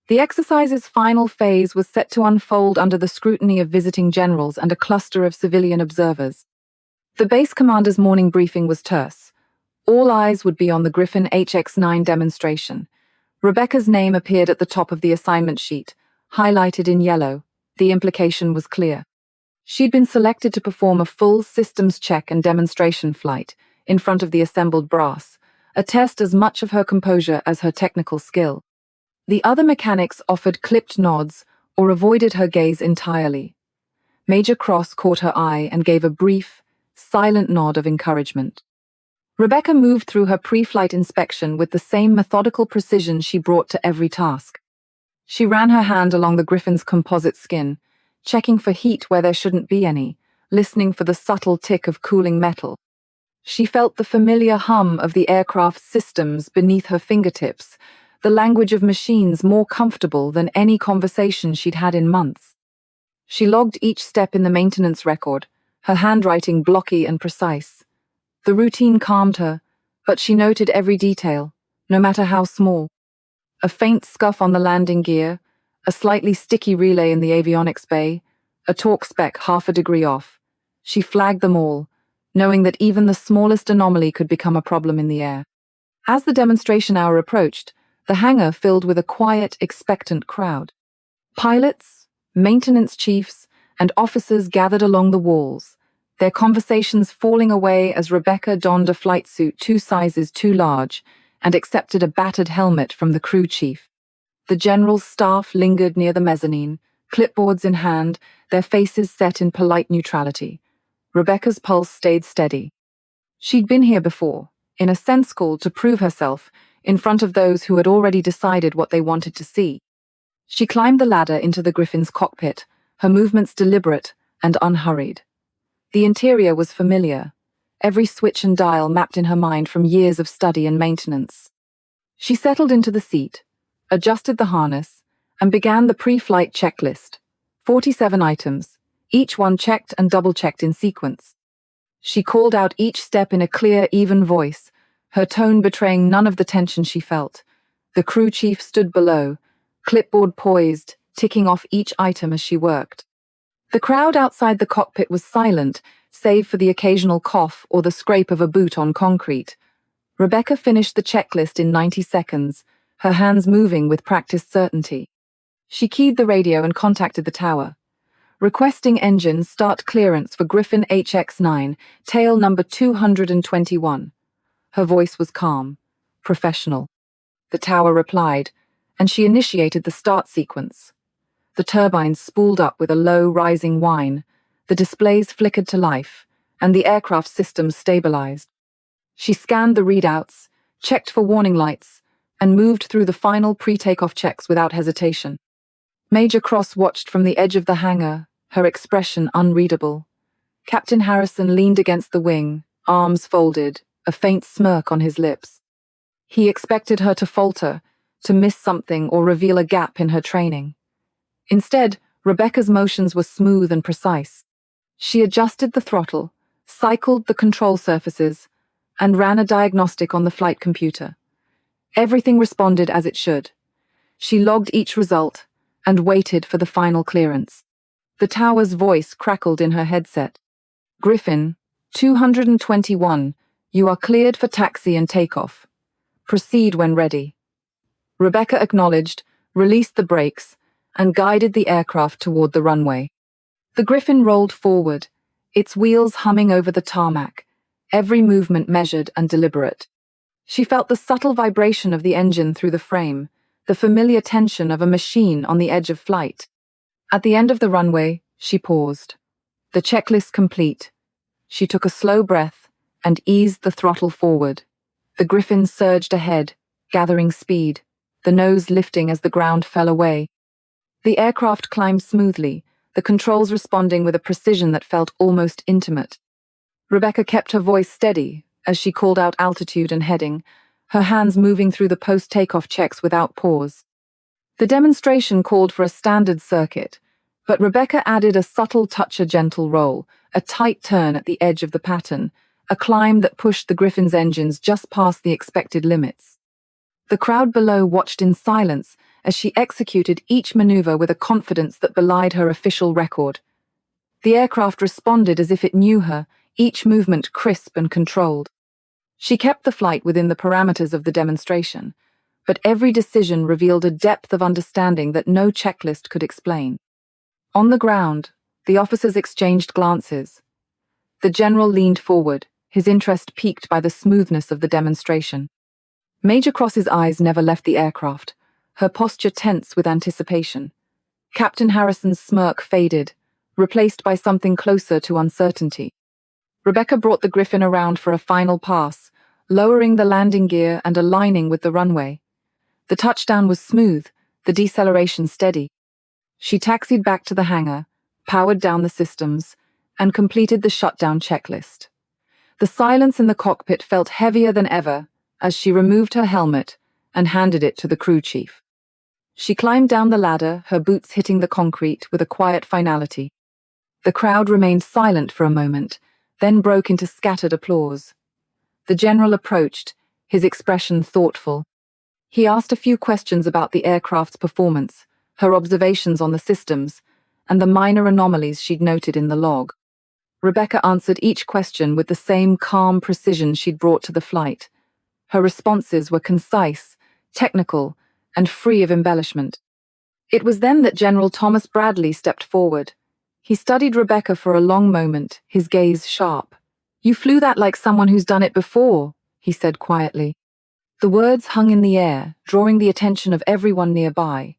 S1: The exercise's final phase was set to unfold under the scrutiny of visiting generals and a cluster of civilian observers. The base commander's morning briefing was terse. All eyes would be on the Griffin HX-9 demonstration. Rebecca's name appeared at the top of the assignment sheet, highlighted in yellow. The implication was clear. She'd been selected to perform a full systems check and demonstration flight in front of the assembled brass, a test as much of her composure as her technical skill. The other mechanics offered clipped nods or avoided her gaze entirely. Major Cross caught her eye and gave a brief, silent nod of encouragement. Rebecca moved through her pre-flight inspection with the same methodical precision she brought to every task. She ran her hand along the Griffin's composite skin, checking for heat where there shouldn't be any, listening for the subtle tick of cooling metal. She felt the familiar hum of the aircraft's systems beneath her fingertips, the language of machines more comfortable than any conversation she'd had in months. She logged each step in the maintenance record, her handwriting blocky and precise. The routine calmed her, but she noted every detail, no matter how small. A faint scuff on the landing gear, a slightly sticky relay in the avionics bay, a torque spec half a degree off. She flagged them all, knowing that even the smallest anomaly could become a problem in the air. As the demonstration hour approached, the hangar filled with a quiet, expectant crowd. Pilots, maintenance chiefs, and officers gathered along the walls, their conversations falling away as Rebecca donned a flight suit 2 sizes too large and accepted a battered helmet from the crew chief. The general's staff lingered near the mezzanine, clipboards in hand, their faces set in polite neutrality. Rebecca's pulse stayed steady. She'd been here before, in a sense call to prove herself, in front of those who had already decided what they wanted to see. She climbed the ladder into the Griffin's cockpit, her movements deliberate and unhurried. The interior was familiar, every switch and dial mapped in her mind from years of study and maintenance. She settled into the seat, adjusted the harness, and began the pre-flight checklist. 47 items, each one checked and double-checked in sequence. She called out each step in a clear, even voice, her tone betraying none of the tension she felt. The crew chief stood below, clipboard poised, ticking off each item as she worked. The crowd outside the cockpit was silent, save for the occasional cough or the scrape of a boot on concrete. Rebecca finished the checklist in 90 seconds, her hands moving with practiced certainty. She keyed the radio and contacted the tower. Requesting engine start clearance for Griffin HX9, tail number 221. Her voice was calm, professional. The tower replied, and she initiated the start sequence. The turbines spooled up with a low, rising whine, the displays flickered to life, and the aircraft systems stabilized. She scanned the readouts, checked for warning lights, and moved through the final pre-takeoff checks without hesitation. Major Cross watched from the edge of the hangar, her expression unreadable. Captain Harrison leaned against the wing, arms folded, a faint smirk on his lips. He expected her to falter, to miss something or reveal a gap in her training. Instead, Rebecca's motions were smooth and precise. She adjusted the throttle, cycled the control surfaces, and ran a diagnostic on the flight computer. Everything responded as it should. She logged each result and waited for the final clearance. The tower's voice crackled in her headset. Griffin, 221, you are cleared for taxi and takeoff. Proceed when ready. Rebecca acknowledged, released the brakes, and guided the aircraft toward the runway. The Griffin rolled forward, its wheels humming over the tarmac, every movement measured and deliberate. She felt the subtle vibration of the engine through the frame, the familiar tension of a machine on the edge of flight. At the end of the runway, she paused. The checklist complete. She took a slow breath and eased the throttle forward. The Griffin surged ahead, gathering speed, the nose lifting as the ground fell away. The aircraft climbed smoothly, the controls responding with a precision that felt almost intimate. Rebecca kept her voice steady as she called out altitude and heading, her hands moving through the post-takeoff checks without pause. The demonstration called for a standard circuit, but Rebecca added a subtle touch, a gentle roll, a tight turn at the edge of the pattern, a climb that pushed the Griffin's engines just past the expected limits. The crowd below watched in silence as she executed each maneuver with a confidence that belied her official record. The aircraft responded as if it knew her, each movement crisp and controlled. She kept the flight within the parameters of the demonstration, but every decision revealed a depth of understanding that no checklist could explain. On the ground, the officers exchanged glances. The general leaned forward, his interest piqued by the smoothness of the demonstration. Major Cross's eyes never left the aircraft, her posture tense with anticipation. Captain Harrison's smirk faded, replaced by something closer to uncertainty. Rebecca brought the Griffin around for a final pass, lowering the landing gear and aligning with the runway. The touchdown was smooth, the deceleration steady. She taxied back to the hangar, powered down the systems, and completed the shutdown checklist. The silence in the cockpit felt heavier than ever as she removed her helmet and handed it to the crew chief. She climbed down the ladder, her boots hitting the concrete with a quiet finality. The crowd remained silent for a moment, then broke into scattered applause. The general approached, his expression thoughtful. He asked a few questions about the aircraft's performance, her observations on the systems, and the minor anomalies she'd noted in the log. Rebecca answered each question with the same calm precision she'd brought to the flight. Her responses were concise, technical, and free of embellishment. It was then that General Thomas Bradley stepped forward. He studied Rebecca for a long moment, his gaze sharp. "You flew that like someone who's done it before," he said quietly. The words hung in the air, drawing the attention of everyone nearby.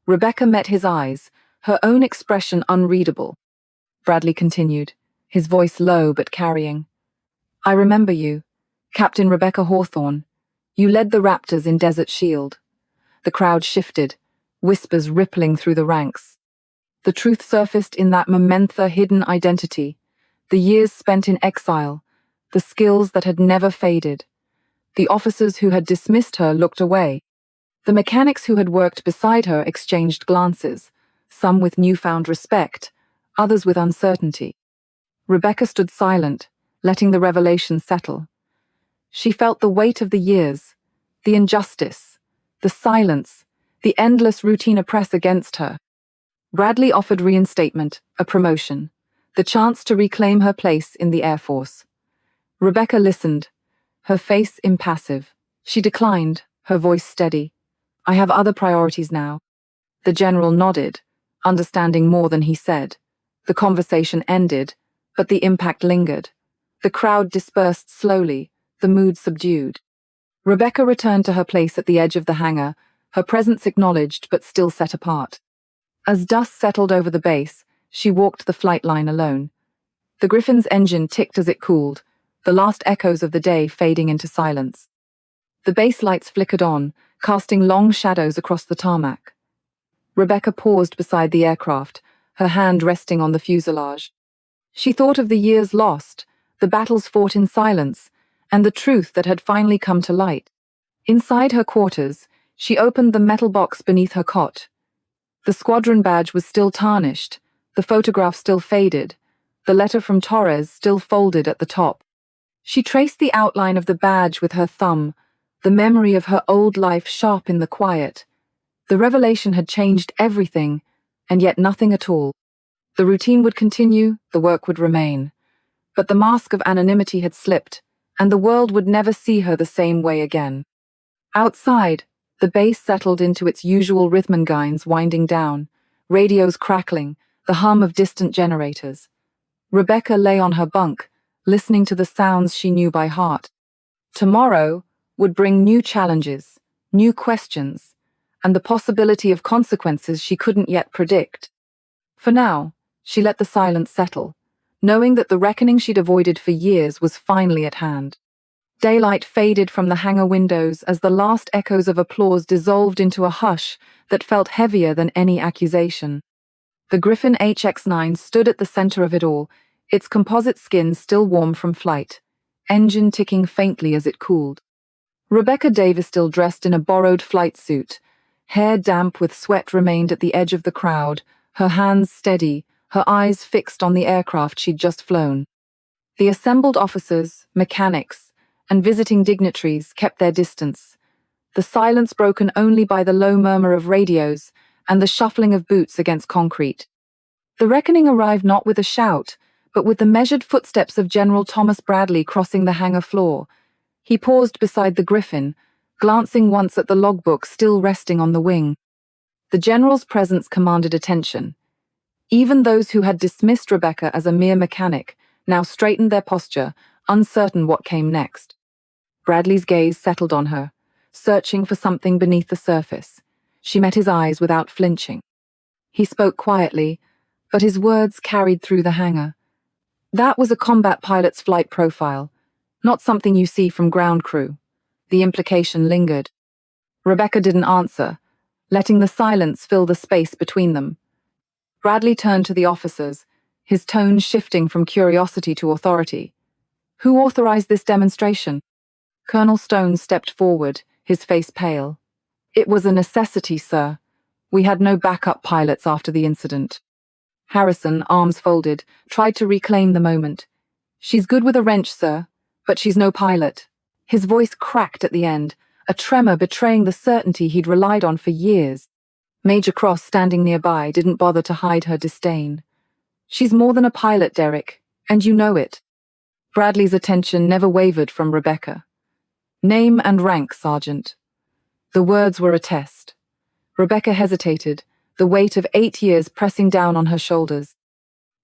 S1: Rebecca met his eyes, her own expression unreadable. Bradley continued, his voice low but carrying. "I remember you, Captain Rebecca Hawthorne. You led the Raptors in Desert Shield." The crowd shifted, whispers rippling through the ranks. The truth surfaced in that momentha hidden identity, the years spent in exile, the skills that had never faded. The officers who had dismissed her looked away. The mechanics who had worked beside her exchanged glances, some with newfound respect, others with uncertainty. Rebecca stood silent, letting the revelation settle. She felt the weight of the years, the injustice, the silence, the endless routine oppress against her. Bradley offered reinstatement, a promotion, the chance to reclaim her place in the Air Force. Rebecca listened, her face impassive. She declined, her voice steady. "I have other priorities now." The general nodded, understanding more than he said. The conversation ended, but the impact lingered. The crowd dispersed slowly, the mood subdued. Rebecca returned to her place at the edge of the hangar, her presence acknowledged but still set apart. As dust settled over the base, she walked the flight line alone. The Griffin's engine ticked as it cooled, the last echoes of the day fading into silence. The base lights flickered on, casting long shadows across the tarmac. Rebecca paused beside the aircraft, her hand resting on the fuselage. She thought of the years lost, the battles fought in silence, and the truth that had finally come to light. Inside her quarters, she opened the metal box beneath her cot. The squadron badge was still tarnished, the photograph still faded, the letter from Torres still folded at the top. She traced the outline of the badge with her thumb, the memory of her old life sharp in the quiet. The revelation had changed everything, and yet nothing at all. The routine would continue, the work would remain. But the mask of anonymity had slipped, and the world would never see her the same way again. Outside, the base settled into its usual rhythmangines winding down, radios crackling, the hum of distant generators. Rebecca lay on her bunk, listening to the sounds she knew by heart. Tomorrow would bring new challenges, new questions, and the possibility of consequences she couldn't yet predict. For now, she let the silence settle, knowing that the reckoning she'd avoided for years was finally at hand. Daylight faded from the hangar windows as the last echoes of applause dissolved into a hush that felt heavier than any accusation. The Griffin HX-9 stood at the center of it all, its composite skin still warm from flight, engine ticking faintly as it cooled. Rebecca Davis, still dressed in a borrowed flight suit, hair damp with sweat, remained at the edge of the crowd, her hands steady, her eyes fixed on the aircraft she'd just flown. The assembled officers, mechanics, and visiting dignitaries kept their distance, the silence broken only by the low murmur of radios and the shuffling of boots against concrete. The reckoning arrived not with a shout, but with the measured footsteps of General Thomas Bradley crossing the hangar floor. He paused beside the Griffin, glancing once at the logbook still resting on the wing. The general's presence commanded attention. Even those who had dismissed Rebecca as a mere mechanic now straightened their posture, uncertain what came next. Bradley's gaze settled on her, searching for something beneath the surface. She met his eyes without flinching. He spoke quietly, but his words carried through the hangar. That was a combat pilot's flight profile, not something you see from ground crew. The implication lingered. Rebecca didn't answer, letting the silence fill the space between them. Bradley turned to the officers, his tone shifting from curiosity to authority. Who authorized this demonstration? Colonel Stone stepped forward, his face pale. It was a necessity, sir. We had no backup pilots after the incident. Harrison, arms folded, tried to reclaim the moment. She's good with a wrench, sir, but she's no pilot. His voice cracked at the end, a tremor betraying the certainty he'd relied on for years. Major Cross, standing nearby, didn't bother to hide her disdain. She's more than a pilot, Derek, and you know it. Bradley's attention never wavered from Rebecca. Name and rank, Sergeant. The words were a test. Rebecca hesitated, the weight of 8 years pressing down on her shoulders.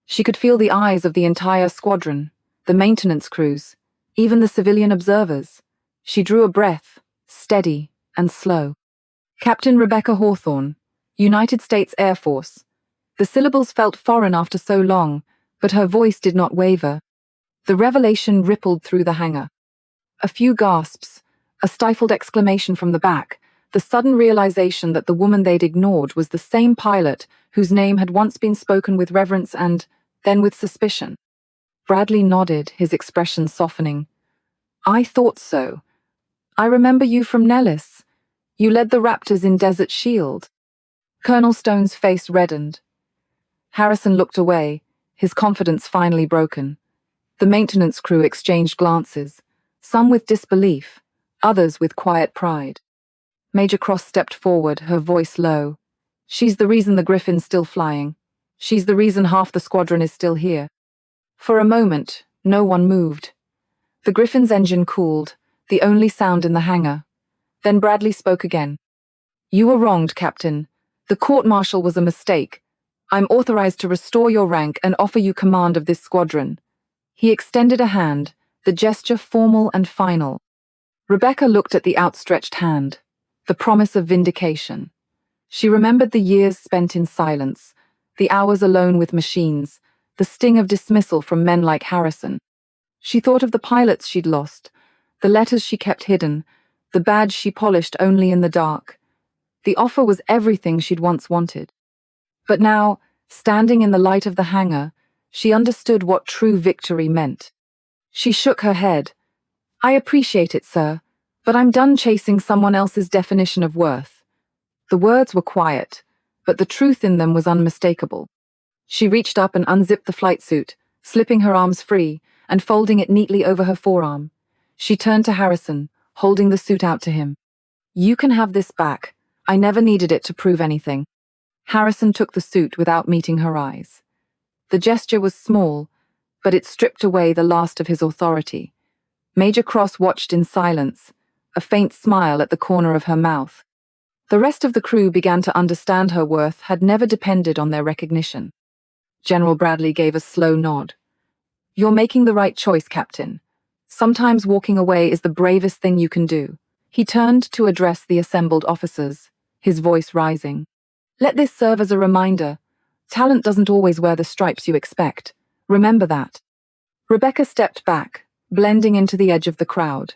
S1: She could feel the eyes of the entire squadron, the maintenance crews, even the civilian observers. She drew a breath, steady and slow. Captain Rebecca Hawthorne, United States Air Force. The syllables felt foreign after so long, but her voice did not waver. The revelation rippled through the hangar. A few gasps, a stifled exclamation from the back, the sudden realization that the woman they'd ignored was the same pilot whose name had once been spoken with reverence and then with suspicion. Bradley nodded, his expression softening. I thought so. I remember you from Nellis. You led the Raptors in Desert Shield. Colonel Stone's face reddened. Harrison looked away, his confidence finally broken. The maintenance crew exchanged glances, some with disbelief, others with quiet pride. Major Cross stepped forward, her voice low. She's the reason the Griffin's still flying. She's the reason half the squadron is still here. For a moment, no one moved. The Griffin's engine cooled, the only sound in the hangar. Then Bradley spoke again. You were wronged, Captain. The court-martial was a mistake. I'm authorized to restore your rank and offer you command of this squadron." He extended a hand, the gesture formal and final. Rebecca looked at the outstretched hand, the promise of vindication. She remembered the years spent in silence, the hours alone with machines, the sting of dismissal from men like Harrison. She thought of the pilots she'd lost, the letters she kept hidden, the badge she polished only in the dark. The offer was everything she'd once wanted. But now, standing in the light of the hangar, she understood what true victory meant. She shook her head. "I appreciate it, sir, but I'm done chasing someone else's definition of worth." The words were quiet, but the truth in them was unmistakable. She reached up and unzipped the flight suit, slipping her arms free and folding it neatly over her forearm. She turned to Harrison, holding the suit out to him. "You can have this back. I never needed it to prove anything." Harrison took the suit without meeting her eyes. The gesture was small, but it stripped away the last of his authority. Major Cross watched in silence, a faint smile at the corner of her mouth. The rest of the crew began to understand her worth had never depended on their recognition. General Bradley gave a slow nod. "You're making the right choice, Captain. Sometimes walking away is the bravest thing you can do." He turned to address the assembled officers, his voice rising. "Let this serve as a reminder. Talent doesn't always wear the stripes you expect. Remember that." Rebecca stepped back, blending into the edge of the crowd.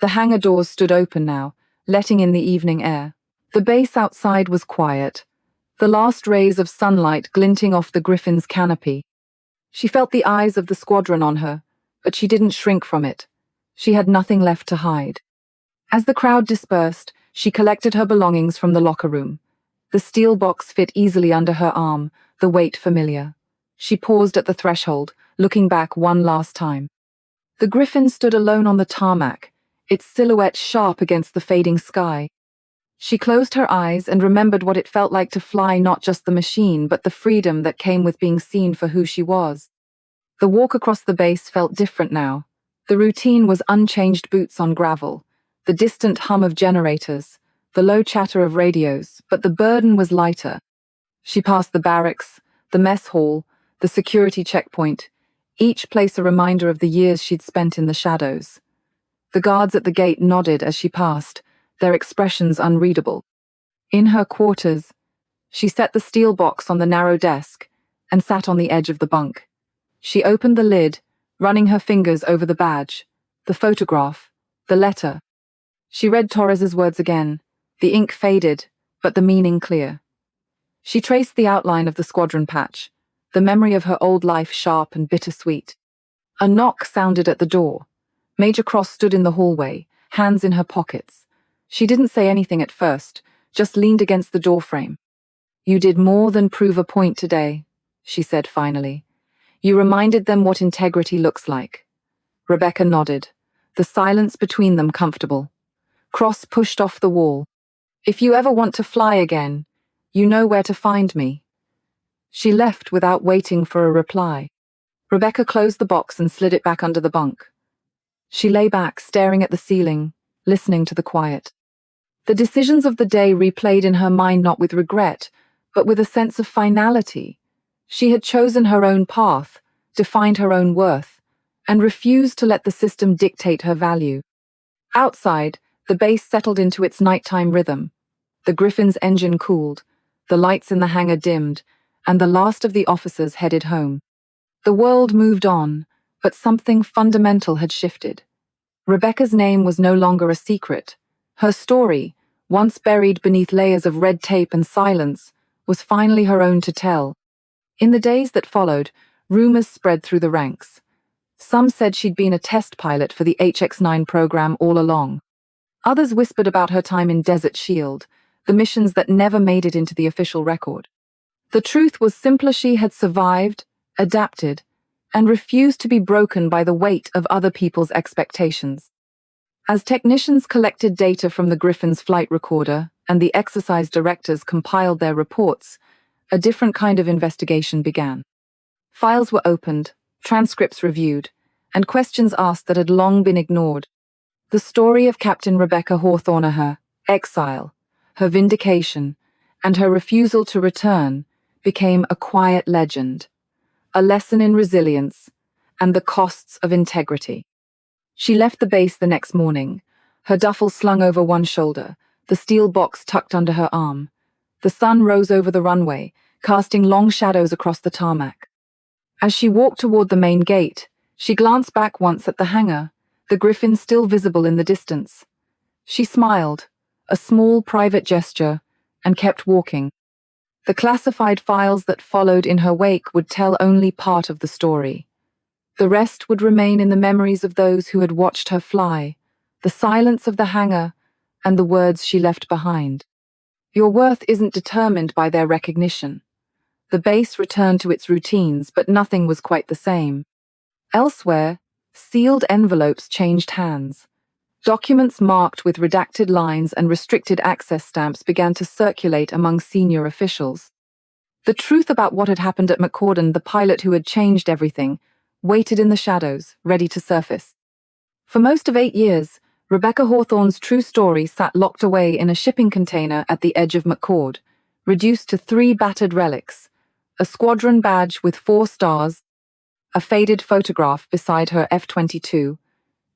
S1: The hangar doors stood open now, letting in the evening air. The base outside was quiet, the last rays of sunlight glinting off the Griffin's canopy. She felt the eyes of the squadron on her, but she didn't shrink from it. She had nothing left to hide. As the crowd dispersed, she collected her belongings from the locker room. The steel box fit easily under her arm, the weight familiar. She paused at the threshold, looking back one last time. The Griffin stood alone on the tarmac, its silhouette sharp against the fading sky. She closed her eyes and remembered what it felt like to fly not just the machine, but the freedom that came with being seen for who she was. The walk across the base felt different now. The routine was unchanged boots on gravel, the distant hum of generators, the low chatter of radios, but the burden was lighter. She passed the barracks, the mess hall, the security checkpoint, each place a reminder of the years she'd spent in the shadows. The guards at the gate nodded as she passed, their expressions unreadable. In her quarters, she set the steel box on the narrow desk and sat on the edge of the bunk. She opened the lid, running her fingers over the badge, the photograph, the letter. She read Torres's words again, the ink faded, but the meaning clear. She traced the outline of the squadron patch, the memory of her old life sharp and bittersweet. A knock sounded at the door. Major Cross stood in the hallway, hands in her pockets. She didn't say anything at first, just leaned against the doorframe. "You did more than prove a point today," she said finally. "You reminded them what integrity looks like." Rebecca nodded, the silence between them comfortable. Cross pushed off the wall. "If you ever want to fly again, you know where to find me." She left without waiting for a reply. Rebecca closed the box and slid it back under the bunk. She lay back, staring at the ceiling, listening to the quiet. The decisions of the day replayed in her mind not with regret, but with a sense of finality. She had chosen her own path, defined her own worth, and refused to let the system dictate her value. Outside, the base settled into its nighttime rhythm. The Griffin's engine cooled, the lights in the hangar dimmed, and the last of the officers headed home. The world moved on, but something fundamental had shifted. Rebecca's name was no longer a secret. Her story, once buried beneath layers of red tape and silence, was finally her own to tell. In the days that followed, rumors spread through the ranks. Some said she'd been a test pilot for the HX-9 program all along. Others whispered about her time in Desert Shield, the missions that never made it into the official record. The truth was simply she had survived, adapted, and refused to be broken by the weight of other people's expectations. As technicians collected data from the Griffin's flight recorder and the exercise directors compiled their reports, a different kind of investigation began. Files were opened, transcripts reviewed, and questions asked that had long been ignored. The story of Captain Rebecca Hawthorne, her exile, her vindication, and her refusal to return became a quiet legend, a lesson in resilience and the costs of integrity. She left the base the next morning, her duffel slung over one shoulder, the steel box tucked under her arm. The sun rose over the runway, casting long shadows across the tarmac. As she walked toward the main gate, she glanced back once at the hangar, the Griffin still visible in the distance. She smiled, a small private gesture, and kept walking. The classified files that followed in her wake would tell only part of the story. The rest would remain in the memories of those who had watched her fly, the silence of the hangar, and the words she left behind. Your worth isn't determined by their recognition. The base returned to its routines, but nothing was quite the same. Elsewhere, sealed envelopes changed hands. Documents marked with redacted lines and restricted access stamps began to circulate among senior officials. The truth about what had happened at McCorden, the pilot who had changed everything, waited in the shadows, ready to surface. For most of 8 years, Rebecca Hawthorne's true story sat locked away in a shipping container at the edge of McCord, reduced to 3 battered relics: a squadron badge with 4 stars, a faded photograph beside her F-22,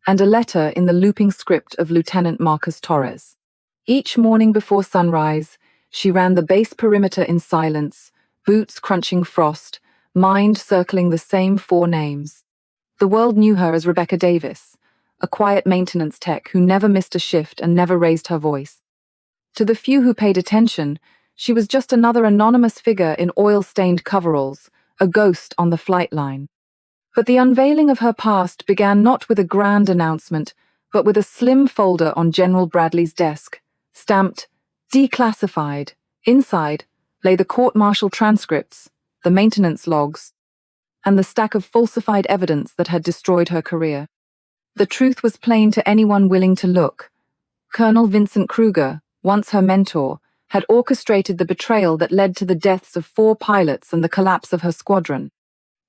S1: and a letter in the looping script of Lieutenant Marcus Torres. Each morning before sunrise, she ran the base perimeter in silence, boots crunching frost, mind circling the same 4 names. The world knew her as Rebecca Davis, a quiet maintenance tech who never missed a shift and never raised her voice. To the few who paid attention, she was just another anonymous figure in oil-stained coveralls, a ghost on the flight line. But the unveiling of her past began not with a grand announcement, but with a slim folder on General Bradley's desk, stamped declassified. Inside lay the court-martial transcripts, the maintenance logs, and the stack of falsified evidence that had destroyed her career. The truth was plain to anyone willing to look. Colonel Vincent Kruger, once her mentor, had orchestrated the betrayal that led to the deaths of 4 pilots and the collapse of her squadron.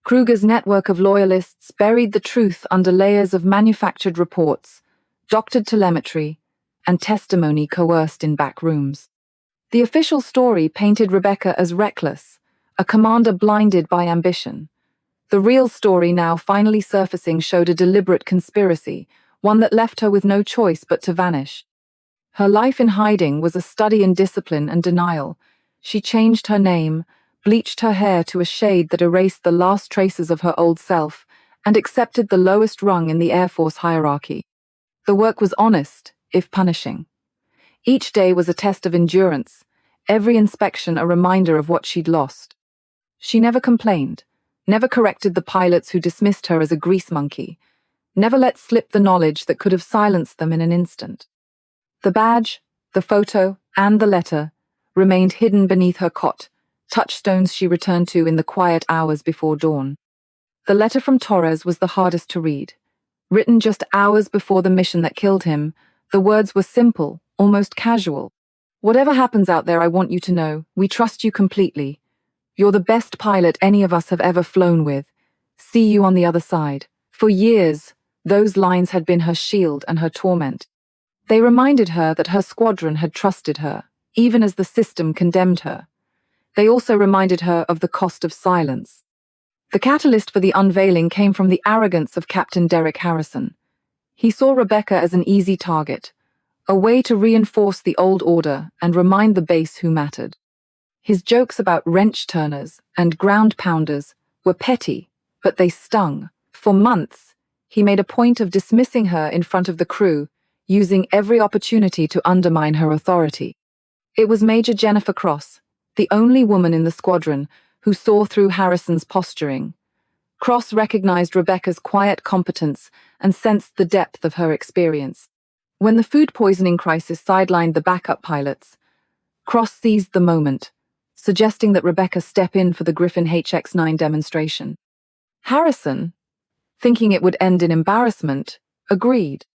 S1: Kruger's network of loyalists buried the truth under layers of manufactured reports, doctored telemetry, and testimony coerced in back rooms. The official story painted Rebecca as reckless, a commander blinded by ambition. The real story, now finally surfacing, showed a deliberate conspiracy, one that left her with no choice but to vanish. Her life in hiding was a study in discipline and denial. She changed her name, bleached her hair to a shade that erased the last traces of her old self, and accepted the lowest rung in the Air Force hierarchy. The work was honest, if punishing. Each day was a test of endurance, every inspection a reminder of what she'd lost. She never complained, never corrected the pilots who dismissed her as a grease monkey, never let slip the knowledge that could have silenced them in an instant. The badge, the photo, and the letter remained hidden beneath her cot, touchstones she returned to in the quiet hours before dawn. The letter from Torres was the hardest to read. Written just hours before the mission that killed him, the words were simple, almost casual. Whatever happens out there, I want you to know, we trust you completely. You're the best pilot any of us have ever flown with. See you on the other side. For years, those lines had been her shield and her torment. They reminded her that her squadron had trusted her, even as the system condemned her. They also reminded her of the cost of silence. The catalyst for the unveiling came from the arrogance of Captain Derek Harrison. He saw Rebecca as an easy target, a way to reinforce the old order and remind the base who mattered. His jokes about wrench turners and ground pounders were petty, but they stung. For months, he made a point of dismissing her in front of the crew, using every opportunity to undermine her authority. It was Major Jennifer Cross, the only woman in the squadron, who saw through Harrison's posturing. Cross recognized Rebecca's quiet competence and sensed the depth of her experience. When the food poisoning crisis sidelined the backup pilots, Cross seized the moment, suggesting that Rebecca step in for the Griffin HX-9 demonstration. Harrison, thinking it would end in embarrassment, agreed.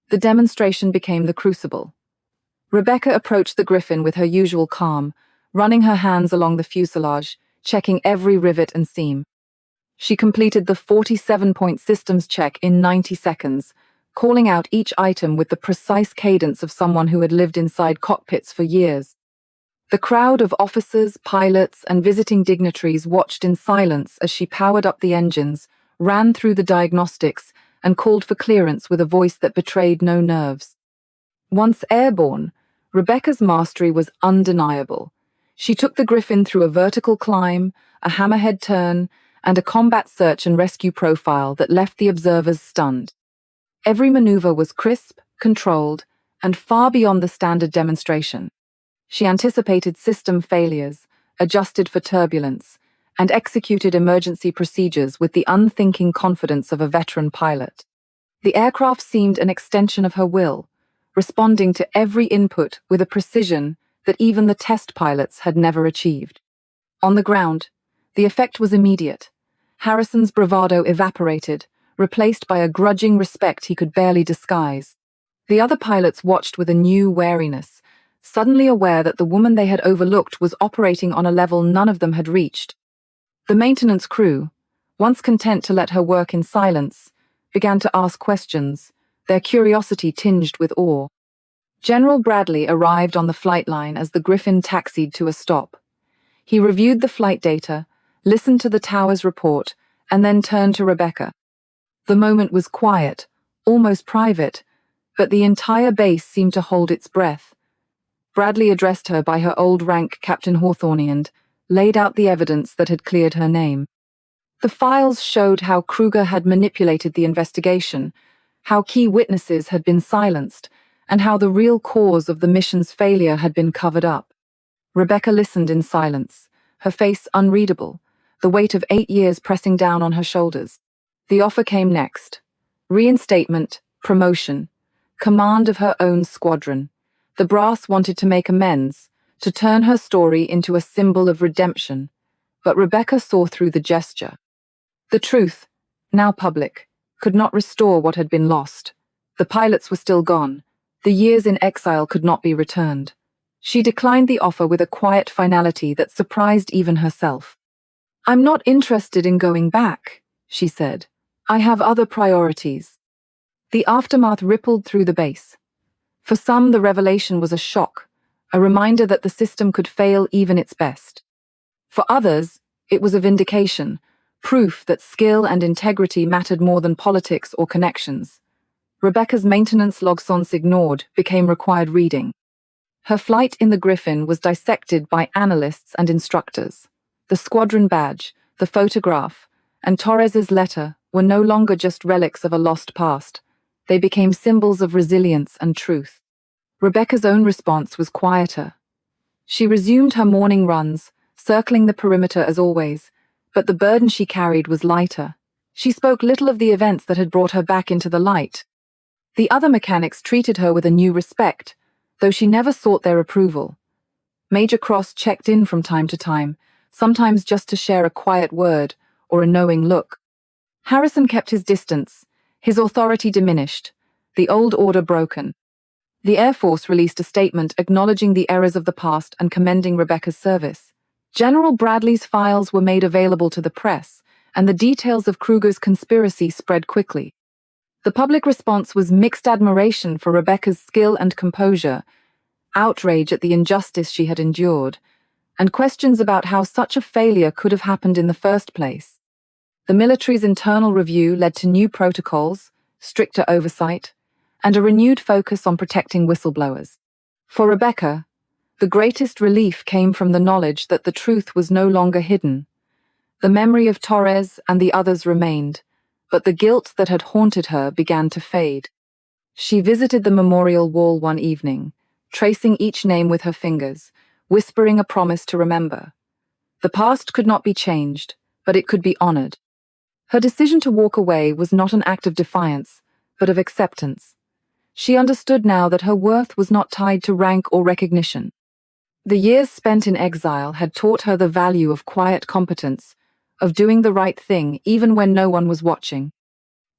S1: The demonstration became the crucible. Rebecca approached the Griffin with her usual calm, running her hands along the fuselage, checking every rivet and seam. She completed the 47-point systems check in 90 seconds, calling out each item with the precise cadence of someone who had lived inside cockpits for years. The crowd of officers, pilots, and visiting dignitaries watched in silence as she powered up the engines, ran through the diagnostics, and called for clearance with a voice that betrayed no nerves. Once airborne, Rebecca's mastery was undeniable. She took the Griffin through a vertical climb, a hammerhead turn, and a combat search and rescue profile that left the observers stunned. Every maneuver was crisp, controlled, and far beyond the standard demonstration. She anticipated system failures, adjusted for turbulence, and executed emergency procedures with the unthinking confidence of a veteran pilot. The aircraft seemed an extension of her will, responding to every input with a precision that even the test pilots had never achieved. On the ground, the effect was immediate. Harrison's bravado evaporated, replaced by a grudging respect he could barely disguise. The other pilots watched with a new wariness, suddenly aware that the woman they had overlooked was operating on a level none of them had reached. The maintenance crew, once content to let her work in silence, began to ask questions, their curiosity tinged with awe. General Bradley arrived on the flight line as the Griffin taxied to a stop. He reviewed the flight data, listened to the tower's report, and then turned to Rebecca. The moment was quiet, almost private, but the entire base seemed to hold its breath. Bradley addressed her by her old rank, Captain Hawthorne, and laid out the evidence that had cleared her name. The files showed how Kruger had manipulated the investigation, how key witnesses had been silenced, and how the real cause of the mission's failure had been covered up. Rebecca listened in silence, her face unreadable, the weight of 8 years pressing down on her shoulders. The offer came next. Reinstatement, promotion, command of her own squadron. The brass wanted to make amends, to turn her story into a symbol of redemption, but Rebecca saw through the gesture. The truth, now public, could not restore what had been lost. The pilots were still gone. The years in exile could not be returned. She declined the offer with a quiet finality that surprised even herself. "I'm not interested in going back," she said. "I have other priorities." The aftermath rippled through the base. For some, the revelation was a shock, a reminder that the system could fail even its best. For others, it was a vindication, proof that skill and integrity mattered more than politics or connections. Rebecca's maintenance logsons ignored became required reading. Her flight in the Griffin was dissected by analysts and instructors. The squadron badge, the photograph, and Torres's letter were no longer just relics of a lost past. They became symbols of resilience and truth. Rebecca's own response was quieter. She resumed her morning runs, circling the perimeter as always, but the burden she carried was lighter. She spoke little of the events that had brought her back into the light. The other mechanics treated her with a new respect, though she never sought their approval. Major Cross checked in from time to time, sometimes just to share a quiet word or a knowing look. Harrison kept his distance, his authority diminished, the old order broken. The Air Force released a statement acknowledging the errors of the past and commending Rebecca's service. General Bradley's files were made available to the press, and the details of Kruger's conspiracy spread quickly. The public response was mixed admiration for Rebecca's skill and composure, outrage at the injustice she had endured, and questions about how such a failure could have happened in the first place. The military's internal review led to new protocols, stricter oversight, and a renewed focus on protecting whistleblowers. For Rebecca, the greatest relief came from the knowledge that the truth was no longer hidden. The memory of Torres and the others remained, but the guilt that had haunted her began to fade. She visited the memorial wall one evening, tracing each name with her fingers, whispering a promise to remember. The past could not be changed, but it could be honored. Her decision to walk away was not an act of defiance, but of acceptance. She understood now that her worth was not tied to rank or recognition. The years spent in exile had taught her the value of quiet competence, of doing the right thing even when no one was watching.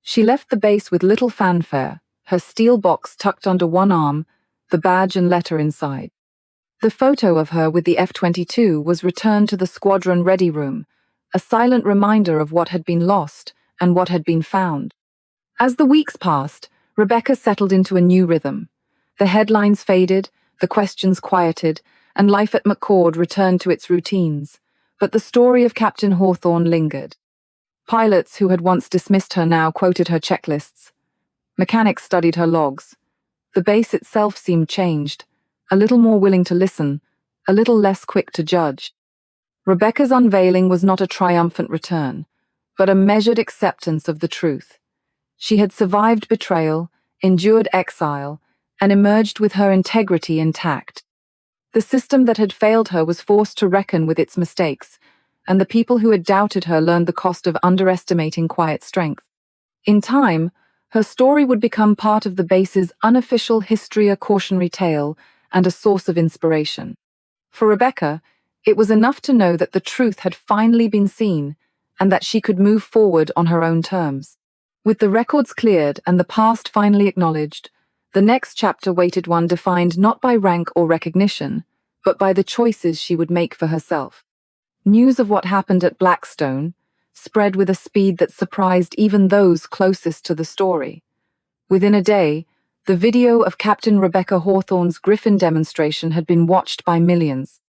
S1: She left the base with little fanfare, her steel box tucked under one arm, the badge and letter inside. The photo of her with the F-22 was returned to the squadron ready room, a silent reminder of what had been lost and what had been found. As the weeks passed, Rebecca settled into a new rhythm. The headlines faded, the questions quieted, and life at McCord returned to its routines. But the story of Captain Hawthorne lingered. Pilots who had once dismissed her now quoted her checklists. Mechanics studied her logs. The base itself seemed changed, a little more willing to listen, a little less quick to judge. Rebecca's unveiling was not a triumphant return, but a measured acceptance of the truth. She had survived betrayal, endured exile, and emerged with her integrity intact. The system that had failed her was forced to reckon with its mistakes, and the people who had doubted her learned the cost of underestimating quiet strength. In time, her story would become part of the base's unofficial history, a cautionary tale, and a source of inspiration. For Rebecca, it was enough to know that the truth had finally been seen, and that she could move forward on her own terms. With the records cleared and the past finally acknowledged, the next chapter waited, one defined not by rank or recognition, but by the choices she would make for herself. News of what happened at Blackstone spread with a speed that surprised even those closest to the story. Within a day, the video of Captain Rebecca Hawthorne's Griffin demonstration had been watched by millions.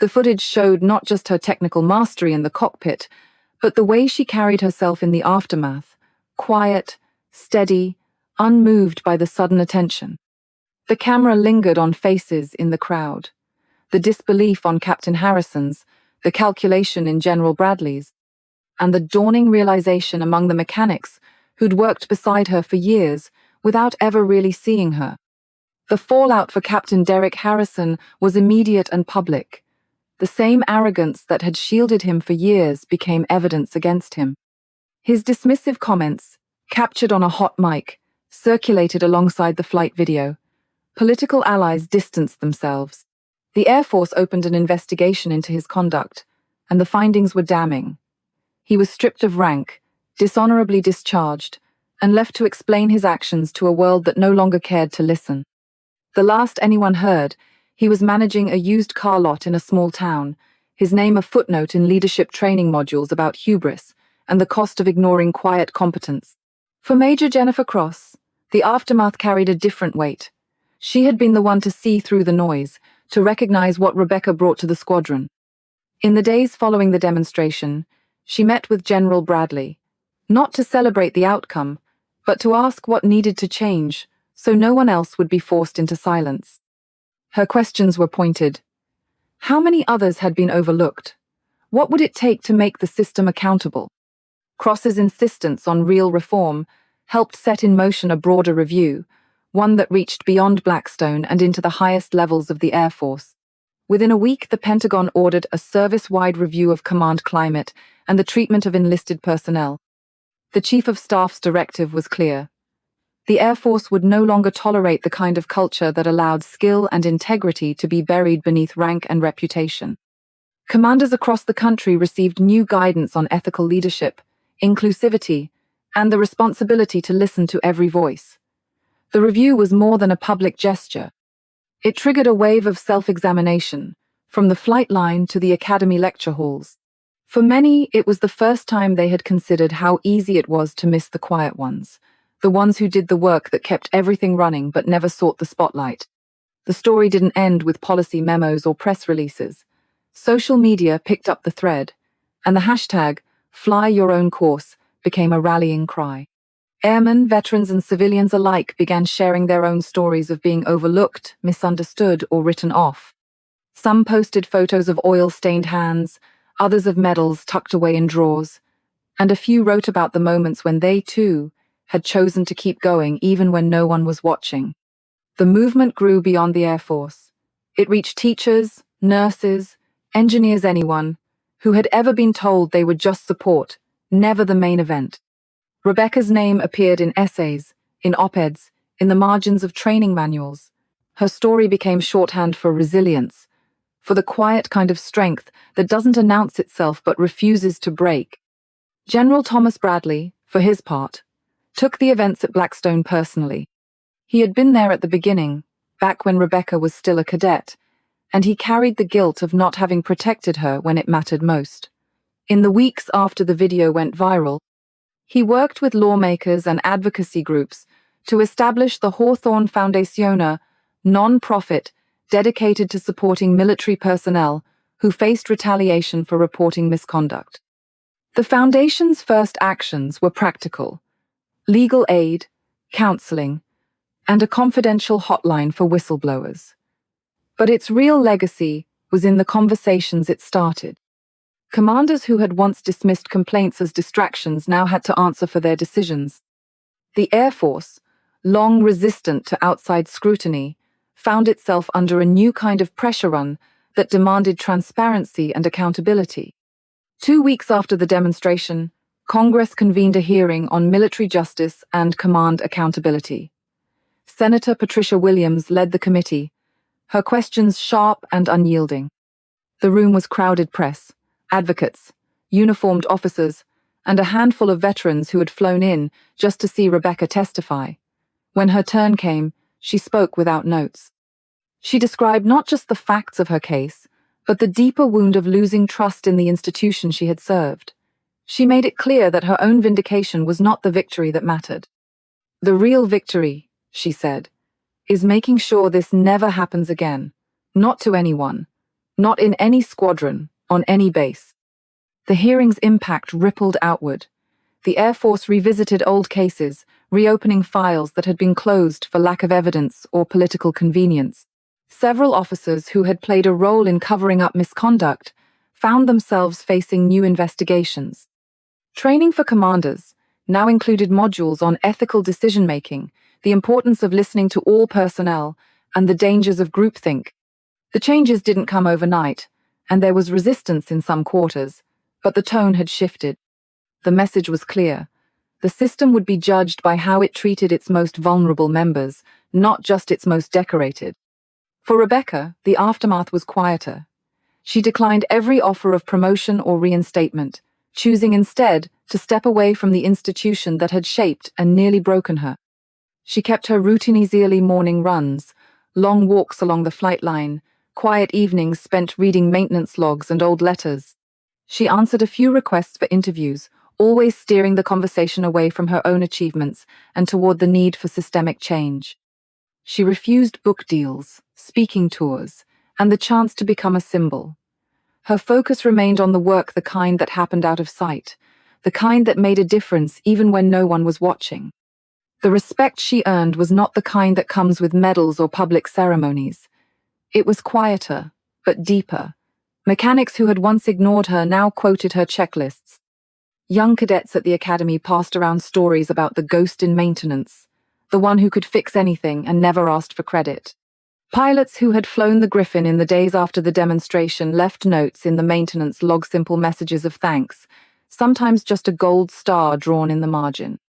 S1: The footage showed not just her technical mastery in the cockpit, but the way she carried herself in the aftermath, quiet, steady, unmoved by the sudden attention. The camera lingered on faces in the crowd, the disbelief on Captain Harrison's, the calculation in General Bradley's, and the dawning realization among the mechanics who'd worked beside her for years without ever really seeing her. The fallout for Captain Derek Harrison was immediate and public. The same arrogance that had shielded him for years became evidence against him. His dismissive comments, captured on a hot mic, circulated alongside the flight video. Political allies distanced themselves. The Air Force opened an investigation into his conduct, and the findings were damning. He was stripped of rank, dishonorably discharged, and left to explain his actions to a world that no longer cared to listen. The last anyone heard, he was managing a used car lot in a small town, his name a footnote in leadership training modules about hubris and the cost of ignoring quiet competence. For Major Jennifer Cross, the aftermath carried a different weight. She had been the one to see through the noise, to recognize what Rebecca brought to the squadron. In the days following the demonstration, she met with General Bradley, not to celebrate the outcome, but to ask what needed to change, so no one else would be forced into silence. Her questions were pointed. How many others had been overlooked? What would it take to make the system accountable? Cross's insistence on real reform helped set in motion a broader review, one that reached beyond Blackstone and into the highest levels of the Air Force. Within a week, the Pentagon ordered a service-wide review of command climate and the treatment of enlisted personnel. The Chief of Staff's directive was clear. The Air Force would no longer tolerate the kind of culture that allowed skill and integrity to be buried beneath rank and reputation. Commanders across the country received new guidance on ethical leadership, inclusivity, and the responsibility to listen to every voice. The review was more than a public gesture. It triggered a wave of self-examination, from the flight line to the academy lecture halls. For many, it was the first time they had considered how easy it was to miss the quiet ones, the ones who did the work that kept everything running but never sought the spotlight. The story didn't end with policy memos or press releases. Social media picked up the thread, and the hashtag #FlyYourOwnCourse became a rallying cry. Airmen, veterans, and civilians alike began sharing their own stories of being overlooked, misunderstood, or written off. Some posted photos of oil-stained hands, others of medals tucked away in drawers, and a few wrote about the moments when they, too, had chosen to keep going even when no one was watching. The movement grew beyond the Air Force. It reached teachers, nurses, engineers, anyone who had ever been told they would just support, never the main event. Rebecca's name appeared in essays, in op-eds, in the margins of training manuals. Her story became shorthand for resilience, for the quiet kind of strength that doesn't announce itself but refuses to break. General Thomas Bradley, for his part, took the events at Blackstone personally. He had been there at the beginning, back when Rebecca was still a cadet, and he carried the guilt of not having protected her when it mattered most. In the weeks after the video went viral, he worked with lawmakers and advocacy groups to establish the Hawthorne Foundation, a non-profit dedicated to supporting military personnel who faced retaliation for reporting misconduct. The Foundation's first actions were practical: legal aid, counseling, and a confidential hotline for whistleblowers. But its real legacy was in the conversations it started. Commanders who had once dismissed complaints as distractions now had to answer for their decisions. The Air Force, long resistant to outside scrutiny, found itself under a new kind of pressure run that demanded transparency and accountability. 2 weeks after the demonstration, Congress convened a hearing on military justice and command accountability. Senator Patricia Williams led the committee, her questions sharp and unyielding. The room was crowded: press, advocates, uniformed officers, and a handful of veterans who had flown in just to see Rebecca testify. When her turn came, she spoke without notes. She described not just the facts of her case, but the deeper wound of losing trust in the institution she had served. She made it clear that her own vindication was not the victory that mattered. "The real victory," she said, "is making sure this never happens again. Not to anyone. Not in any squadron, on any base." The hearing's impact rippled outward. The Air Force revisited old cases, reopening files that had been closed for lack of evidence or political convenience. Several officers who had played a role in covering up misconduct found themselves facing new investigations. Training for commanders now included modules on ethical decision-making, the importance of listening to all personnel, and the dangers of groupthink. The changes didn't come overnight, and there was resistance in some quarters, but the tone had shifted. The message was clear. The system would be judged by how it treated its most vulnerable members, not just its most decorated. For Rebecca, the aftermath was quieter. She declined every offer of promotion or reinstatement, choosing instead to step away from the institution that had shaped and nearly broken her. She kept her routine morning runs, long walks along the flight line, quiet evenings spent reading maintenance logs and old letters. She answered a few requests for interviews, always steering the conversation away from her own achievements and toward the need for systemic change. She refused book deals, speaking tours, and the chance to become a symbol. Her focus remained on the work, the kind that happened out of sight, the kind that made a difference even when no one was watching. The respect she earned was not the kind that comes with medals or public ceremonies. It was quieter, but deeper. Mechanics who had once ignored her now quoted her checklists. Young cadets at the academy passed around stories about the ghost in maintenance, the one who could fix anything and never asked for credit. Pilots who had flown the Griffin in the days after the demonstration left notes in the maintenance log, simple messages of thanks, sometimes just a gold star drawn in the margin.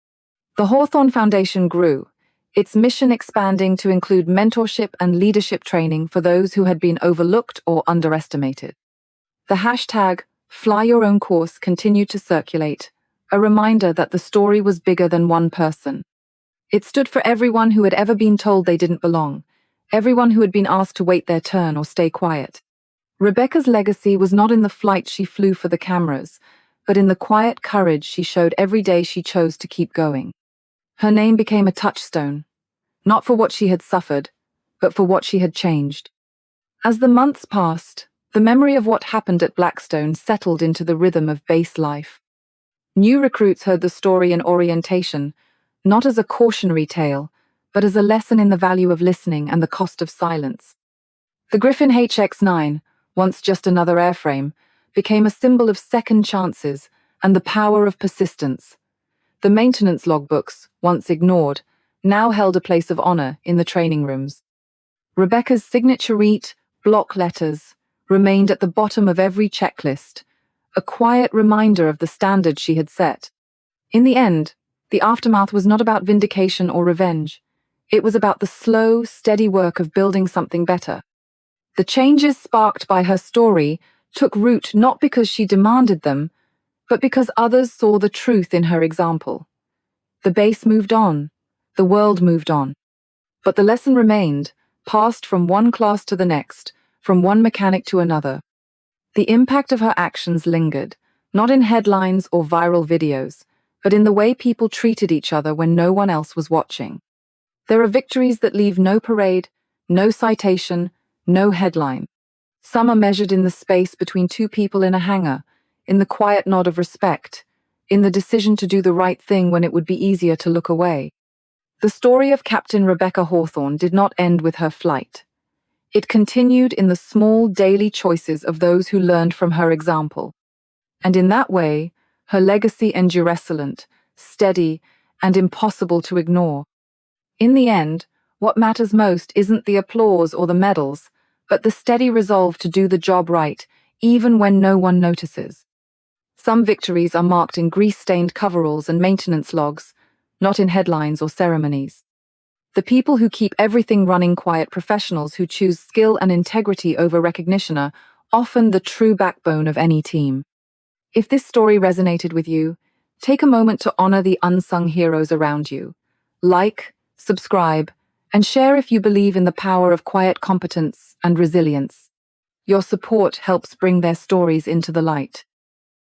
S1: The Hawthorne Foundation grew, its mission expanding to include mentorship and leadership training for those who had been overlooked or underestimated. The hashtag #FlyYourOwnCourse continued to circulate, a reminder that the story was bigger than one person. It stood for everyone who had ever been told they didn't belong, everyone who had been asked to wait their turn or stay quiet. Rebecca's legacy was not in the flight she flew for the cameras, but in the quiet courage she showed every day she chose to keep going. Her name became a touchstone, not for what she had suffered, but for what she had changed. As the months passed, the memory of what happened at Blackstone settled into the rhythm of base life. New recruits heard the story in orientation, not as a cautionary tale, but as a lesson in the value of listening and the cost of silence. The Griffin HX-9, once just another airframe, became a symbol of second chances and the power of persistence. The maintenance logbooks, once ignored, now held a place of honor in the training rooms. Rebecca's signature block letters remained at the bottom of every checklist, a quiet reminder of the standard she had set. In the end, the aftermath was not about vindication or revenge. It was about the slow, steady work of building something better. The changes sparked by her story took root not because she demanded them, but because others saw the truth in her example. The base moved on, the world moved on. But the lesson remained, passed from one class to the next, from one mechanic to another. The impact of her actions lingered, not in headlines or viral videos, but in the way people treated each other when no one else was watching. There are victories that leave no parade, no citation, no headline. Some are measured in the space between two people in a hangar, in the quiet nod of respect, in the decision to do the right thing when it would be easier to look away. The story of Captain Rebecca Hawthorne did not end with her flight. It continued in the small daily choices of those who learned from her example. And in that way, her legacy endures resilient, steady, and impossible to ignore. In the end, what matters most isn't the applause or the medals, but the steady resolve to do the job right, even when no one notices. Some victories are marked in grease-stained coveralls and maintenance logs, not in headlines or ceremonies. The people who keep everything running, quiet professionals who choose skill and integrity over recognition, are often the true backbone of any team. If this story resonated with you, take a moment to honor the unsung heroes around you. Like, subscribe, and share if you believe in the power of quiet competence and resilience. Your support helps bring their stories into the light.